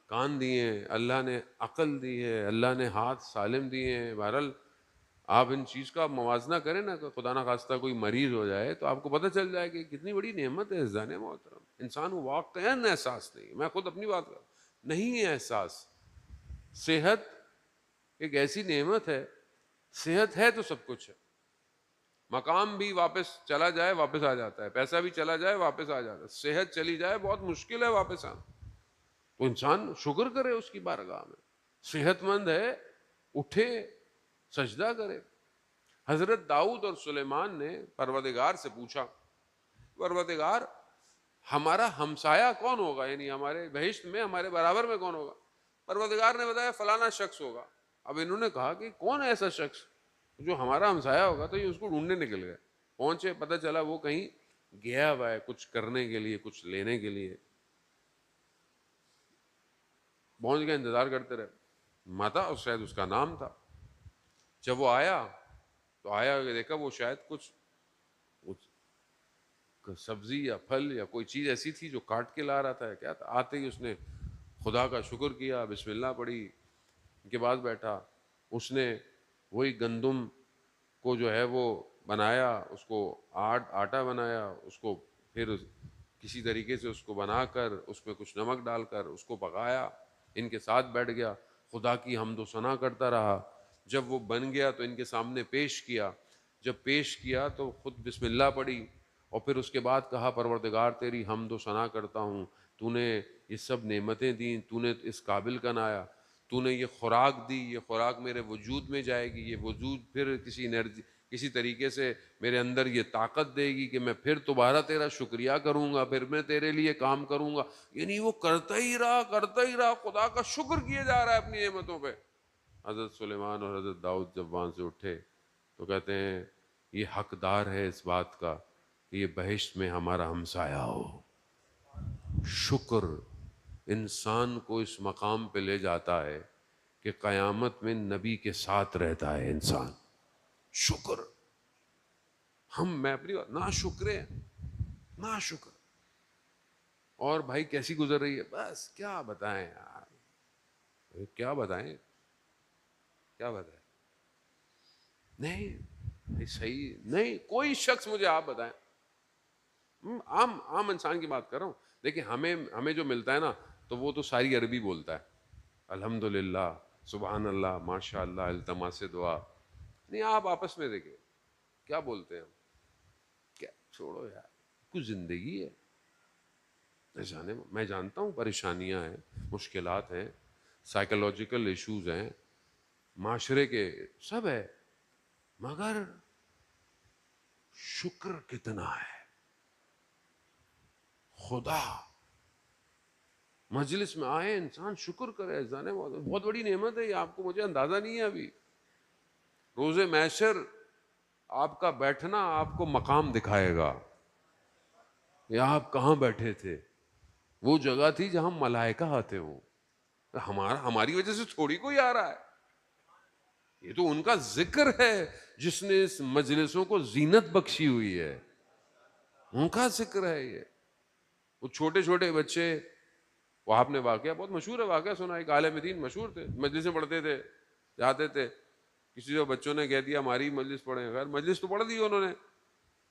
کان دیے ہیں، اللہ نے عقل دی ہے، اللہ نے ہاتھ سالم دیے ہیں. بہرحال آپ ان چیز کا موازنہ کریں نا کہ خدا نہ خواستہ کوئی مریض ہو جائے تو آپ کو پتہ چل جائے کہ کتنی بڑی نعمت ہے. عزیزان محترم، انسان کو واقعاً احساس نہیں. میں خود اپنی بات کر نہیں ہے احساس. صحت ایک ایسی نعمت ہے، صحت ہے تو سب کچھ ہے. مقام بھی واپس چلا جائے واپس آ جاتا ہے، پیسہ بھی چلا جائے واپس آ جاتا ہے، صحت چلی جائے بہت مشکل ہے واپس آنا. تو انسان شکر کرے اس کی بارگاہ میں. صحت مند ہے اٹھے سجدہ کرے. حضرت داؤد اور سلیمان نے پروردگار سے پوچھا، پروردگار ہمارا ہمسایہ کون ہوگا، یعنی ہمارے بہشت میں ہمارے برابر میں کون ہوگا؟ پروردگار نے بتایا فلانا شخص ہوگا. اب انہوں نے کہا کہ کون ہے ایسا شخص جو ہمارا ہمسایہ ہوگا؟ تو یہ اس کو ڈھونڈنے نکل گئے. پہنچے، پتہ چلا وہ کہیں گیا ہوا ہے کچھ کرنے کے لیے، کچھ لینے کے لیے. پہنچ گئے، انتظار کرتے رہے. ماتا اور شاید اس کا نام تھا. جب وہ آیا تو آیا دیکھا وہ شاید کچھ سبزی یا پھل یا کوئی چیز ایسی تھی جو کاٹ کے لا رہا تھا. کیا تھا؟ آتے ہی اس نے خدا کا شکر کیا، بسم اللہ پڑھی، کے بعد بیٹھا. اس نے وہی گندم کو جو ہے وہ بنایا، اس کو آٹا بنایا، اس کو پھر کسی طریقے سے اس کو بنا کر اس میں کچھ نمک ڈال کر اس کو پکایا. ان کے ساتھ بیٹھ گیا، خدا کی حمد و ثنا کرتا رہا. جب وہ بن گیا تو ان کے سامنے پیش کیا. جب پیش کیا تو خود بسم اللہ پڑھی اور پھر اس کے بعد کہا پروردگار تیری حمد و ثنا کرتا ہوں، تو نے یہ سب نعمتیں دیں، تو نے اس قابل بنایا، تو نے یہ خوراک دی، یہ خوراک میرے وجود میں جائے گی، یہ وجود پھر کسی انرجی کسی طریقے سے میرے اندر یہ طاقت دے گی کہ میں پھر دوبارہ تیرا شکریہ کروں گا، پھر میں تیرے لیے کام کروں گا. یعنی وہ کرتا ہی رہا، خدا کا شکر کیے جا رہا ہے اپنی نعمتوں پہ. حضرت سلیمان اور حضرت داؤد جب وہاں سے اٹھے تو کہتے ہیں یہ حقدار ہے اس بات کا کہ یہ بہشت میں ہمارا ہمسایہ ہو. شکر انسان کو اس مقام پہ لے جاتا ہے کہ قیامت میں نبی کے ساتھ رہتا ہے انسان. شکر. میں اپنی نا شکرے نا شکر. اور بھائی کیسی گزر رہی ہے؟ بس کیا بتائیں یار، کیا بتائیں. نہیں صحیح نہیں. کوئی شخص مجھے آپ بتائیں، عام انسان کی بات کر رہا ہوں. دیکھیں ہمیں جو ملتا ہے نا تو وہ تو ساری عربی بولتا ہے، الحمدللہ، سبحان اللہ، ماشاء اللہ، التماس دعا. نہیں آپ آپس میں دیکھیں کیا بولتے ہیں. کیا چھوڑو یار، کچھ زندگی ہے. میں جانتا ہوں پریشانیاں ہیں، مشکلات ہیں، سائیکولوجیکل ایشوز ہیں، معاشرے کے سب ہے، مگر شکر کتنا ہے. خدا مجلس میں آئے انسان شکر کرے. جانے بہت بڑی نعمت ہے یہ، آپ کو مجھے اندازہ نہیں ہے. ابھی روز محشر آپ کا بیٹھنا آپ کو مقام دکھائے گا یا آپ کہاں بیٹھے تھے. وہ جگہ تھی جہاں ملائکہ آتے ہوں. ہماری وجہ سے تھوڑی کوئی آ رہا ہے. یہ تو ان کا ذکر ہے جس نے اس مجلسوں کو زینت بخشی ہوئی ہے، ان کا ذکر ہے یہ. وہ چھوٹے چھوٹے بچے، وہ آپ نے واقعہ بہت مشہور ہے، واقعہ سنا. ایک عالم دین مشہور تھے، مجلسیں پڑھتے تھے، جاتے تھے. کسی جو بچوں نے کہہ دیا ہماری مجلس پڑھیں، خیر مجلس تو پڑھ دی انہوں نے،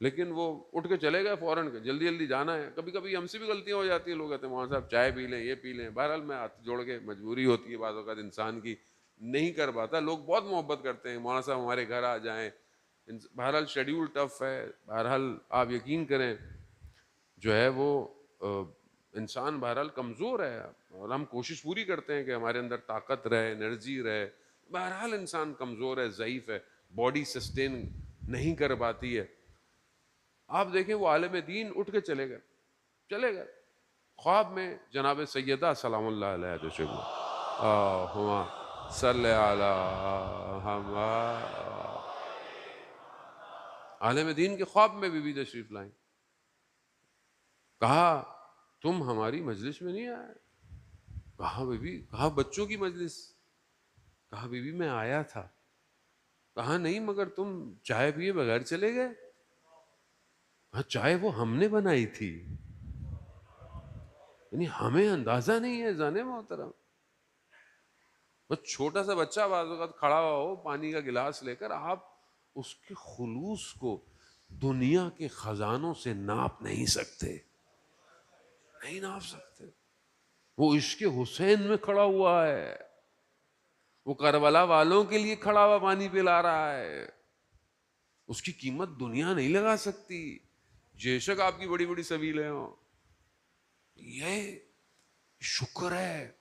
لیکن وہ اٹھ کے چلے گئے فوراً، جلدی جلدی جانا ہے. کبھی کبھی ہم سے بھی غلطیاں ہو جاتی ہیں، لوگ کہتے ہیں مولانا صاحب چائے پی لیں، یہ پی لیں. بہرحال میں ہاتھ جوڑ کے، مجبوری ہوتی ہے بعض اوقات انسان کی، نہیں کر پاتا. لوگ بہت محبت کرتے ہیں، مولانا صاحب ہمارے گھر آ جائیں. بہرحال شیڈیول ٹف ہے. بہرحال آپ یقین کریں جو ہے وہ انسان بہرحال کمزور ہے اور ہم کوشش پوری کرتے ہیں کہ ہمارے اندر طاقت رہے، انرجی رہے. بہرحال انسان کمزور ہے، ضعیف ہے، باڈی سسٹین نہیں کر پاتی ہے. آپ دیکھیں وہ عالم دین اٹھ کے چلے گئے خواب میں. جناب سیدہ سلام اللہ علیہ تشریف صلی علی عالم دین کے خواب میں بی بی تشریف لائیں. کہا تم ہماری مجلس میں نہیں آئے؟ کہا بی بی، کہا بچوں کی مجلس؟ کہا بی بی میں آیا تھا. کہا نہیں مگر تم چائے پیے بغیر چلے گئے. کہا چائے وہ ہم نے بنائی تھی، یعنی ہمیں اندازہ نہیں ہے جانے محترم. بس چھوٹا سا بچہ بعض اوقات کھڑا ہوا ہو پانی کا گلاس لے کر، آپ اس کے خلوص کو دنیا کے خزانوں سے ناپ نہیں سکتے، نہیں ناپ سکتے. وہ عشق حسین میں کھڑا ہوا ہے، وہ کربلا والوں کے لیے کھڑا ہوا پانی پلا رہا ہے. اس کی قیمت دنیا نہیں لگا سکتی، بے شک آپ کی بڑی بڑی سبیلیں ہوں. یہ شکر ہے.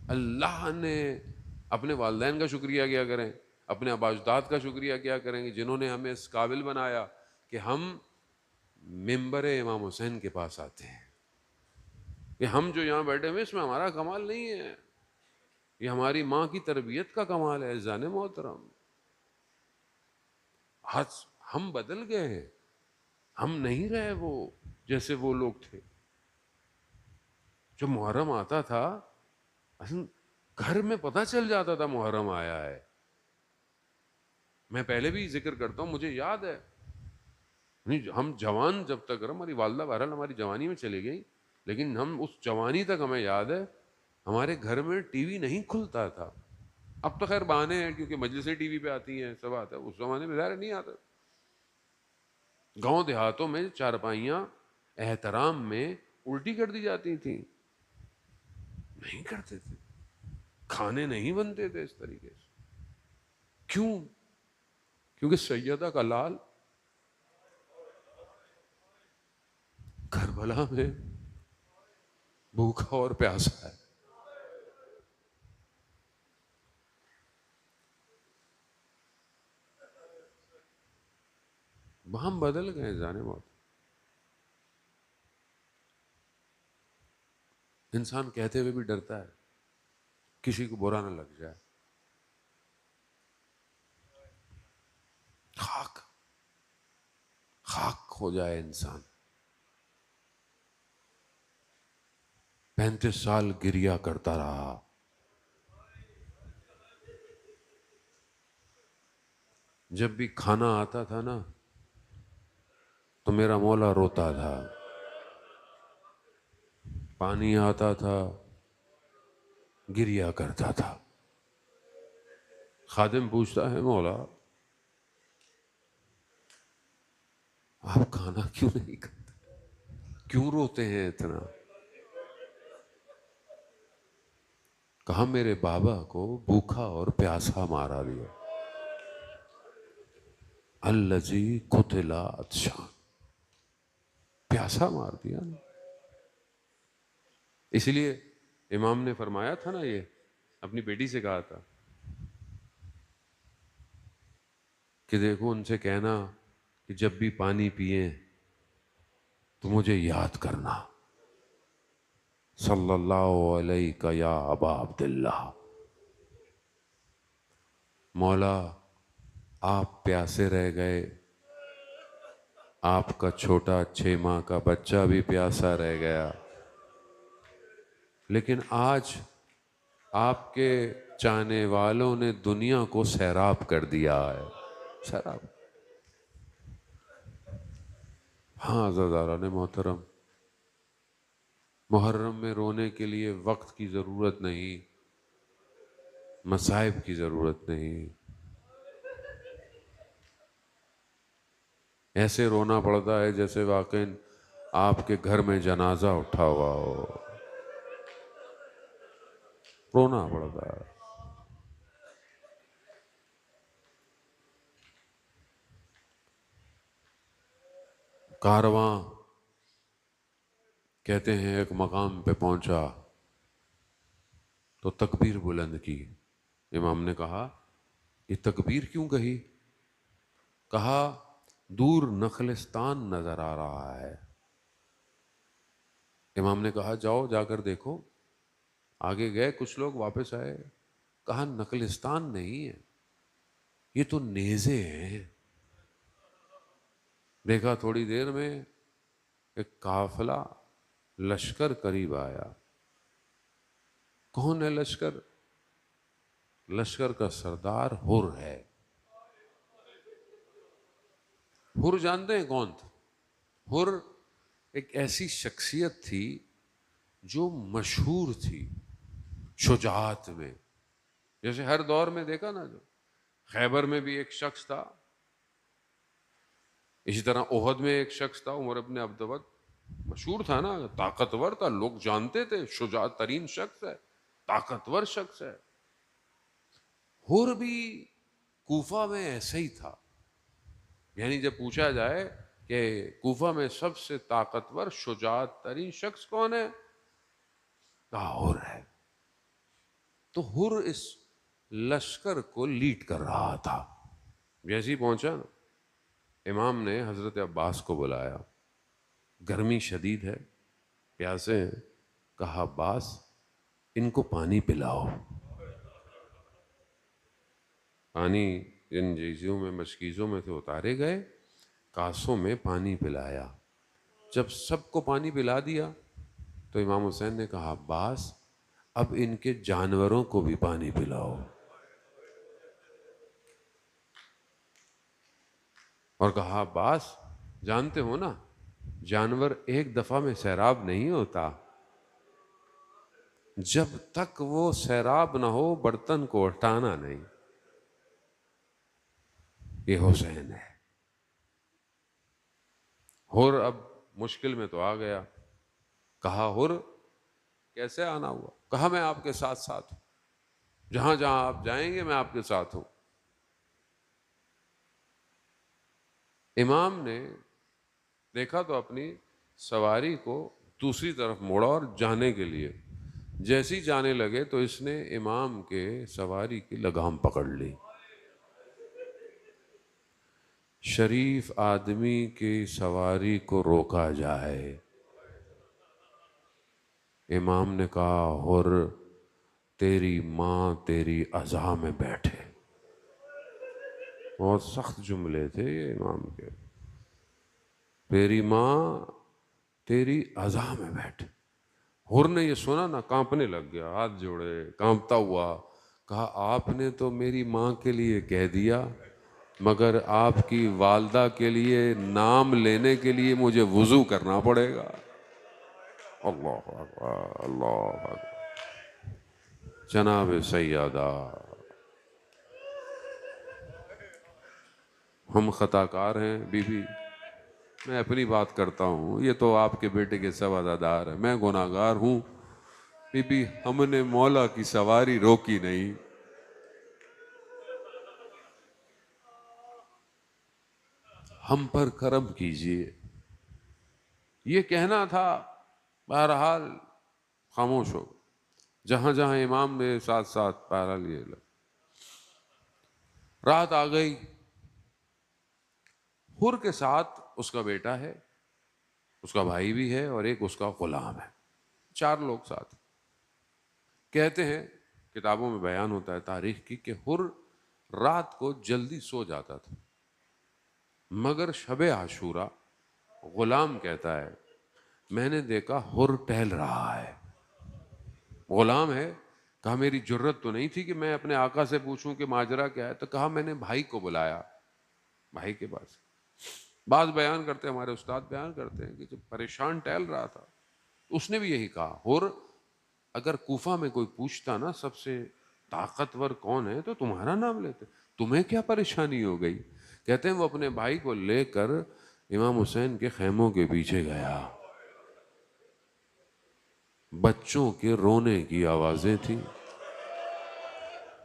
اللہ نے اپنے والدین کا شکریہ کیا کریں، اپنے آبا اجداد کا شکریہ کیا کریں گے جنہوں نے ہمیں اس قابل بنایا کہ ہم ممبر امام حسین کے پاس آتے ہیں. کہ ہم جو یہاں بیٹھے ہوئے اس میں ہمارا کمال نہیں ہے، یہ ہماری ماں کی تربیت کا کمال ہے. عزیزان محترم، آج ہم بدل گئے ہیں، ہم نہیں رہے وہ جیسے وہ لوگ تھے. جو محرم آتا تھا اصل گھر میں پتہ چل جاتا تھا محرم آیا ہے. میں پہلے بھی ذکر کرتا ہوں، مجھے یاد ہے ہم جوان جب تک ہماری والدہ بہرحال ہماری جوانی میں چلی گئی، لیکن ہم اس جوانی تک ہمیں یاد ہے ہمارے گھر میں ٹی وی نہیں کھلتا تھا. اب تو خیر بہانے ہیں کیونکہ مجلسیں ٹی وی پہ آتی ہیں، سب آتا ہے. اس زمانے میں ظاہر نہیں آتا. گاؤں دیہاتوں میں چارپائیاں احترام میں الٹی کر دی جاتی تھیں، نہیں کرتے تھے. کھانے نہیں بنتے تھے اس طریقے سے. کیوں؟ کیونکہ سیدہ کا لال کربلا میں بھوکا اور پیاسا ہے. ہم بدل گئے جانے موت. انسان کہتے ہوئے بھی ڈرتا ہے کسی کو برا نہ لگ جائے. خاک ہو جائے انسان. 35 سال گریا کرتا رہا. جب بھی کھانا آتا تھا نا تو میرا مولا روتا تھا. پانی آتا تھا گریا کرتا تھا. خادم پوچھتا ہے مولا آپ کھانا کیوں نہیں کھاتے، کیوں روتے ہیں اتنا؟ کہا میرے بابا کو بھوکا اور پیاسا مارا دیا. الذی قتل عطشان، پیاسا مار دیا نا. اس لیے امام نے فرمایا تھا نا، یہ اپنی بیٹی سے کہا تھا کہ دیکھو ان سے کہنا کہ جب بھی پانی پیئیں تو مجھے یاد کرنا. صلی اللہ علیہ یا ابا عبداللہ. مولا آپ پیاسے رہ گئے، آپ کا چھوٹا 6 ماہ کا بچہ بھی پیاسا رہ گیا، لیکن آج آپ کے چاہنے والوں نے دنیا کو سیراب کر دیا ہے. سیراب. ہاں عزیزان محترم، محرم میں رونے کے لیے وقت کی ضرورت نہیں، مصائب کی ضرورت نہیں. ایسے رونا پڑتا ہے جیسے واقعی آپ کے گھر میں جنازہ اٹھا ہوا ہو. رونا پڑتا ہے. کارواں کہتے ہیں ایک مقام پہ پہنچا تو تکبیر بلند کی. امام نے کہا یہ تکبیر کیوں کہی؟ کہا دور نخلستان نظر آ رہا ہے. امام نے کہا جاؤ جا کر دیکھو. آگے گئے, کچھ لوگ واپس آئے, کہا نخلستان نہیں ہے, یہ تو نیزے ہیں. دیکھا تھوڑی دیر میں ایک قافلہ لشکر قریب آیا. کون ہے لشکر؟ لشکر کا سردار حر ہے. حر جانتے ہیں کون تھا؟ حر ایک ایسی شخصیت تھی جو مشہور تھی شجاعت میں. جیسے ہر دور میں دیکھا نا, جو خیبر میں بھی ایک شخص تھا, اسی طرح احد میں ایک شخص تھا عمر ابن عبدود, مشہور تھا نا, طاقتور تھا, لوگ جانتے تھے شجاع ترین شخص ہے, طاقتور شخص ہے. حر بھی کوفہ میں ایسا ہی تھا. یعنی جب پوچھا جائے کہ کوفہ میں سب سے طاقتور شجاعت ترین شخص کون ہے, کہا حر ہے. تو حر اس لشکر کو لیڈ کر رہا تھا. جیسے ہی پہنچا نا, امام نے حضرت عباس کو بلایا. گرمی شدید ہے, پیاسے ہیں. کہا عباس ان کو پانی پلاؤ. پانی جن چیزوں میں مشکیزوں میں سے اتارے گئے, کاسوں میں پانی پلایا. جب سب کو پانی پلا دیا تو امام حسین نے کہا عباس اب ان کے جانوروں کو بھی پانی پلاؤ. اور کہا عباس جانتے ہو نا, جانور ایک دفعہ میں سیراب نہیں ہوتا, جب تک وہ سیراب نہ ہو برتن کو اٹھانا نہیں. یہ حسین ہے. حر اب مشکل میں تو آ گیا. کہا حر کیسے آنا ہوا؟ کہا میں آپ کے ساتھ ساتھ ہوں, جہاں جہاں آپ جائیں گے میں آپ کے ساتھ ہوں. امام نے دیکھا تو اپنی سواری کو دوسری طرف موڑا اور جانے کے لیے جیسی جانے لگے تو اس نے امام کے سواری کی لگام پکڑ لی. شریف آدمی کی سواری کو روکا جائے. امام نے کہا حر تیری ماں تیری عزا میں بیٹھے. بہت سخت جملے تھے یہ امام کے. تیری ماں تیری عزا میں بیٹھے. حر نے یہ سنا نا, کانپنے لگ گیا, ہاتھ جوڑے, کانپتا ہوا. کہا آپ نے تو میری ماں کے لیے کہہ دیا, مگر آپ کی والدہ کے لیے نام لینے کے لیے مجھے وضو کرنا پڑے گا. اللہ اکبر, اللہ اکبر. جناب سیادہ, ہم خطا کار ہیں بی بی. میں اپنی بات کرتا ہوں, یہ تو آپ کے بیٹے کے سوادار ہے, میں گناہ گار ہوں. بی بی ہم نے مولا کی سواری روکی نہیں. ہم پر کرم کیجئے. یہ کہنا تھا, بہرحال خاموش ہو. جہاں جہاں امام نے ساتھ ساتھ پہرا لیے. رات آ گئی. حر کے ساتھ اس کا بیٹا ہے, اس کا بھائی بھی ہے, اور ایک اس کا غلام ہے. 4 لوگ ساتھ. کہتے ہیں کتابوں میں بیان ہوتا ہے تاریخ کی کہ حر رات کو جلدی سو جاتا تھا, مگر شب عاشورہ غلام کہتا ہے میں نے دیکھا حر ٹہل رہا ہے. غلام ہے. کہا میری جرت تو نہیں تھی کہ میں اپنے آقا سے پوچھوں کہ ماجرا کیا ہے, تو کہا میں نے بھائی کو بلایا, بھائی کے پاس. بعض بیان کرتے ہیں, ہمارے استاد بیان کرتے ہیں کہ جب پریشان ٹہل رہا تھا اس نے بھی یہی کہا, حر اگر کوفہ میں کوئی پوچھتا نا سب سے طاقتور کون ہے تو تمہارا نام لیتے, تمہیں کیا پریشانی ہو گئی. کہتے ہیں وہ اپنے بھائی کو لے کر امام حسین کے خیموں کے پیچھے گیا. بچوں کے رونے کی آوازیں تھیں.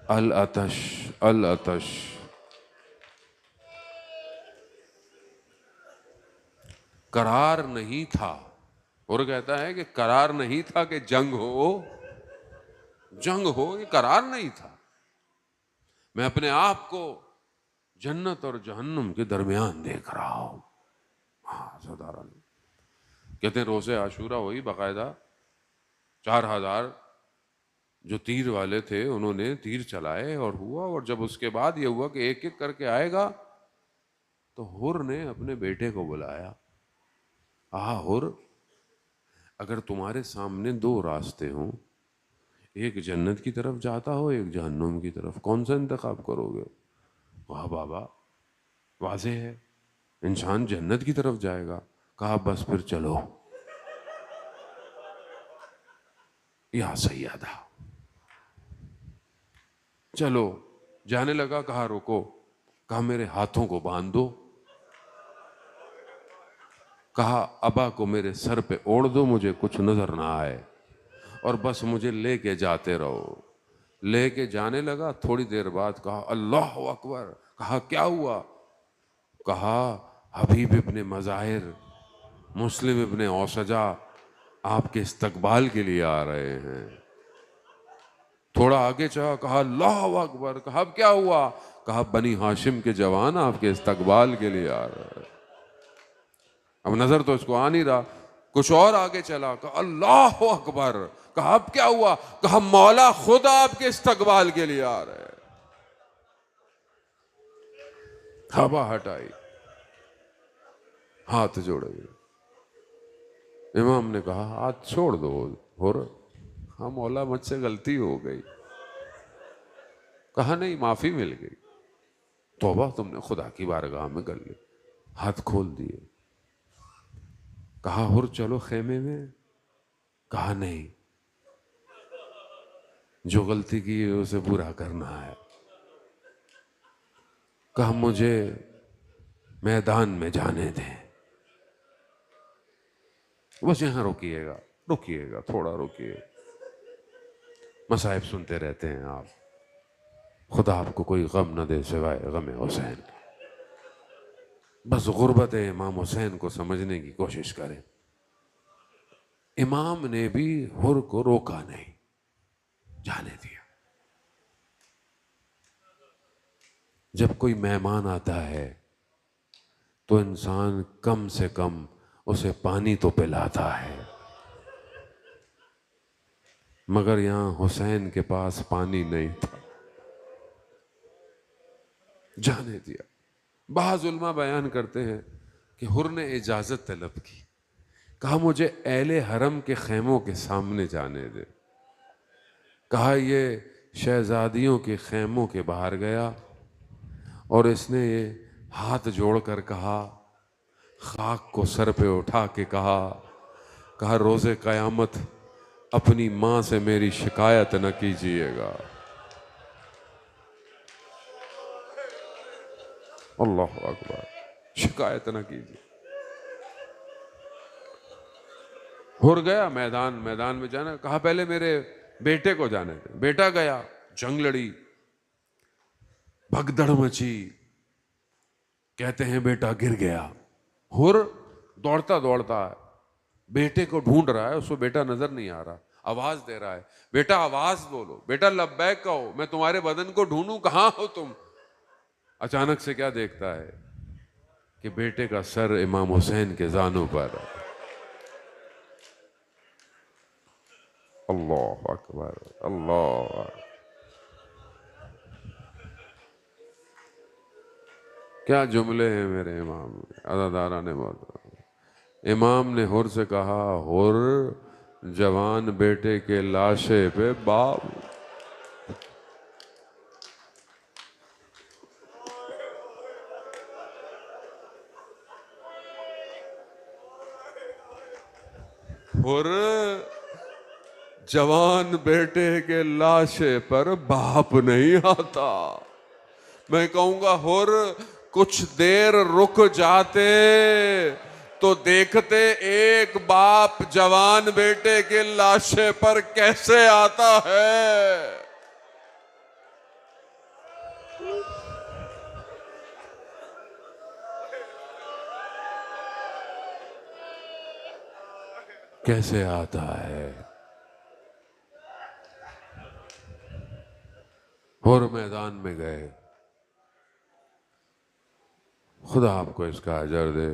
العطش العطش. قرار نہیں تھا. اور کہتا ہے کہ قرار نہیں تھا کہ جنگ ہو، یہ قرار نہیں تھا. میں اپنے آپ کو جنت اور جہنم کے درمیان دیکھ رہا ہوں. ہاں سردار عالم کہتے ہیں روزے عاشورہ ہوئی، باقاعدہ 4000 جو تیر والے تھے انہوں نے تیر چلائے اور ہوا. اور جب اس کے بعد یہ ہوا کہ ایک ایک کر کے آئے گا تو حر نے اپنے بیٹے کو بلایا. حر، اگر تمہارے سامنے 2 راستے ہوں، ایک جنت کی طرف جاتا ہو ایک جہنم کی طرف، کون سا انتخاب کرو گے؟ کہا بابا واضح ہے، انسان جنت کی طرف جائے گا. کہا بس پھر چلو یا سیدہ، چلو. جانے لگا. کہا رکو. کہا میرے ہاتھوں کو باندھ دو. کہا ابا کو میرے سر پہ اوڑھ دو، مجھے کچھ نظر نہ آئے، اور بس مجھے لے کے جاتے رہو. لے کے جانے لگا. تھوڑی دیر بعد کہا اللہ اکبر. کہا کیا ہوا؟ کہا حبیب ابن مظاہر، مسلم ابن اوسجا آپ کے استقبال کے لیے آ رہے ہیں. تھوڑا آگے چلا. کہا اللہ اکبر. کہا اب کیا ہوا؟ کہا بنی ہاشم کے جوان آپ کے استقبال کے لیے آ رہے ہیں. اب نظر تو اس کو آ نہیں رہا. کچھ اور آگے چلا. کہا اللہ اکبر. کہا اب کیا ہوا؟ کہا مولا خود آپ کے استقبال کے لیے آ رہے ہیں. ہوا ہٹائی، ہاتھ جوڑے. امام نے کہا ہاتھ چھوڑ دو حر. ہاں مولا مجھ سے غلطی ہو گئی. کہا نہیں، معافی مل گئی. توبہ تم نے خدا کی بارگاہ میں کر لی. ہاتھ کھول دیے. کہا حر چلو خیمے میں. کہا نہیں، جو غلطی کی ہے اسے پورا کرنا ہے. کہا مجھے میدان میں جانے دیں. بس یہاں رکیے گا تھوڑا رکیے. مصائب سنتے رہتے ہیں آپ، خدا آپ کو کوئی غم نہ دے سوائے غم حسین. بس غربت امام حسین کو سمجھنے کی کوشش کریں. امام نے بھی حر کو روکا نہیں، جانے دیا. جب کوئی مہمان آتا ہے تو انسان کم سے کم اسے پانی تو پلاتا ہے، مگر یہاں حسین کے پاس پانی نہیں تھا، جانے دیا. بعض علماء بیان کرتے ہیں کہ حر نے اجازت طلب کی. کہا مجھے اہل حرم کے خیموں کے سامنے جانے دے. کہا یہ شہزادیوں کے خیموں کے باہر گیا اور اس نے یہ ہاتھ جوڑ کر کہا، خاک کو سر پہ اٹھا کے کہا روز قیامت اپنی ماں سے میری شکایت نہ کیجیے گا. اللہ اکبر. شکایت نہ کیجیے. حر گیا میدان میں جانا. کہا پہلے میرے بیٹے کو جانے دے. بیٹا گیا. جنگ لڑی، بھگدڑ مچی. کہتے ہیں بیٹا گر گیا. حر دوڑتا بیٹے کو ڈھونڈ رہا ہے. اس کو بیٹا نظر نہیں آ رہا. آواز دے رہا ہے، بیٹا آواز بولو، بیٹا لبیک کہو، میں تمہارے بدن کو ڈھونڈوں، کہاں ہو تم؟ اچانک سے کیا دیکھتا ہے کہ بیٹے کا سر امام حسین کے زانوں پر. اللہ اکبر. اللہ اکبر. کیا جملے ہیں میرے امام. عزاداران محترم، امام نے حر سے کہا حر جوان بیٹے کے لاشے پہ باپ. حر جوان بیٹے کے لاشے پر باپ نہیں آتا. میں کہوں گا حر کچھ دیر رک جاتے تو دیکھتے ایک باپ جوان بیٹے کے لاشے پر کیسے آتا ہے. کیسے آتا ہے. اور میدان میں گئے. خدا آپ کو اس کا اجر دے.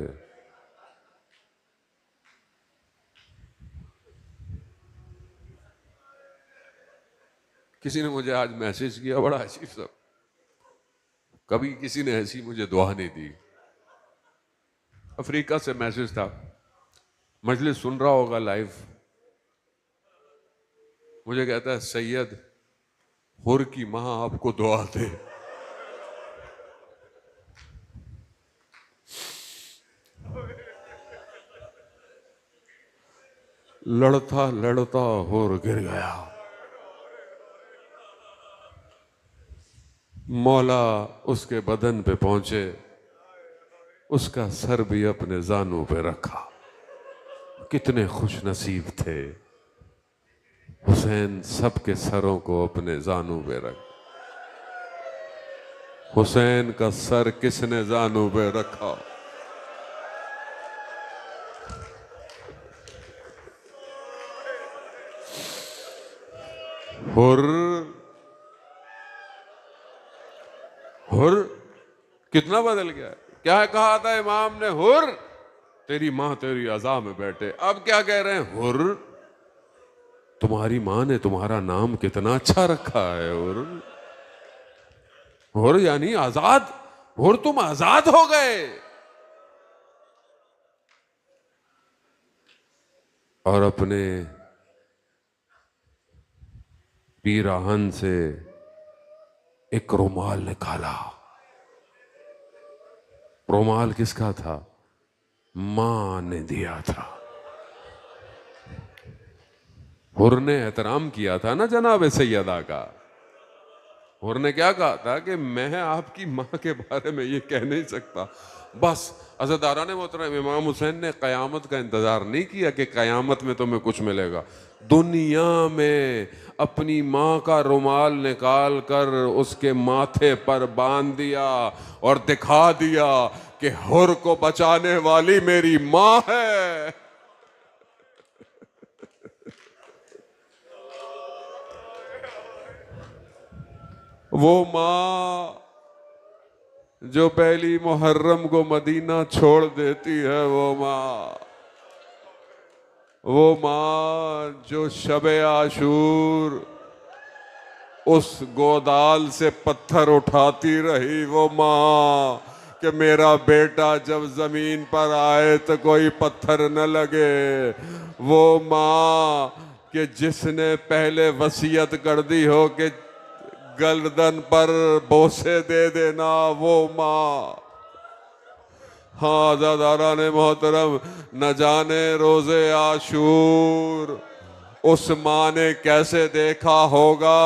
کسی نے مجھے آج میسج کیا بڑا عجیب سا. کبھی کسی نے ایسی مجھے دعا نہیں دی. افریقہ سے میسج تھا, مجلس سن رہا ہوگا لائیو. مجھے کہتا ہے سید حر کی ماں آپ کو دعا دے. لڑتا لڑتا حر گر گیا. مولا اس کے بدن پہ پہنچے, اس کا سر بھی اپنے زانوں پہ رکھا. کتنے خوش نصیب تھے. حسین سب کے سروں کو اپنے زانوں پہ رکھ. حسین کا سر کس نے زانوں پہ رکھا؟ حر کتنا بدل گیا. کیا کہا تھا امام نے؟ حر تیری ماں تیری عزا میں بیٹھے. اب کیا کہہ رہے ہیں؟ حر تمہاری ماں نے تمہارا نام کتنا اچھا رکھا ہے. حر یعنی آزاد. حر تم آزاد ہو گئے. اور اپنے پیراہن سے ایک رومال نکالا. رومال کس کا تھا؟ ماں نے دیا تھا. حر نے احترام کیا تھا نا جناب سیدہ کا. حر نے کیا کہا تھا کہ میں آپ کی ماں کے بارے میں یہ کہہ نہیں سکتا. بس عزاداران محترم, امام حسین نے قیامت کا انتظار نہیں کیا کہ قیامت میں تمہیں کچھ ملے گا. دنیا میں اپنی ماں کا رومال نکال کر اس کے ماتھے پر باندھ دیا اور دکھا دیا کہ حر کو بچانے والی میری ماں ہے. وہ ماں جو پہلی محرم کو مدینہ چھوڑ دیتی ہے, وہ ماں جو شب عاشور اس گودال سے پتھر اٹھاتی رہی, وہ ماں کہ میرا بیٹا جب زمین پر آئے تو کوئی پتھر نہ لگے. وہ ماں کہ جس نے پہلے وصیت کر دی ہو کہ گردن پر بوسے دے دینا, وہ ماں. ہاں عزاداران محترم, نہ جانے روز عاشور اس ماں نے کیسے دیکھا ہوگا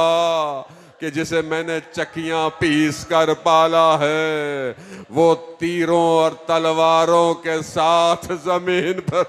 کہ جسے میں نے چکیاں پیس کر پالا ہے, وہ تیروں اور تلواروں کے ساتھ زمین پر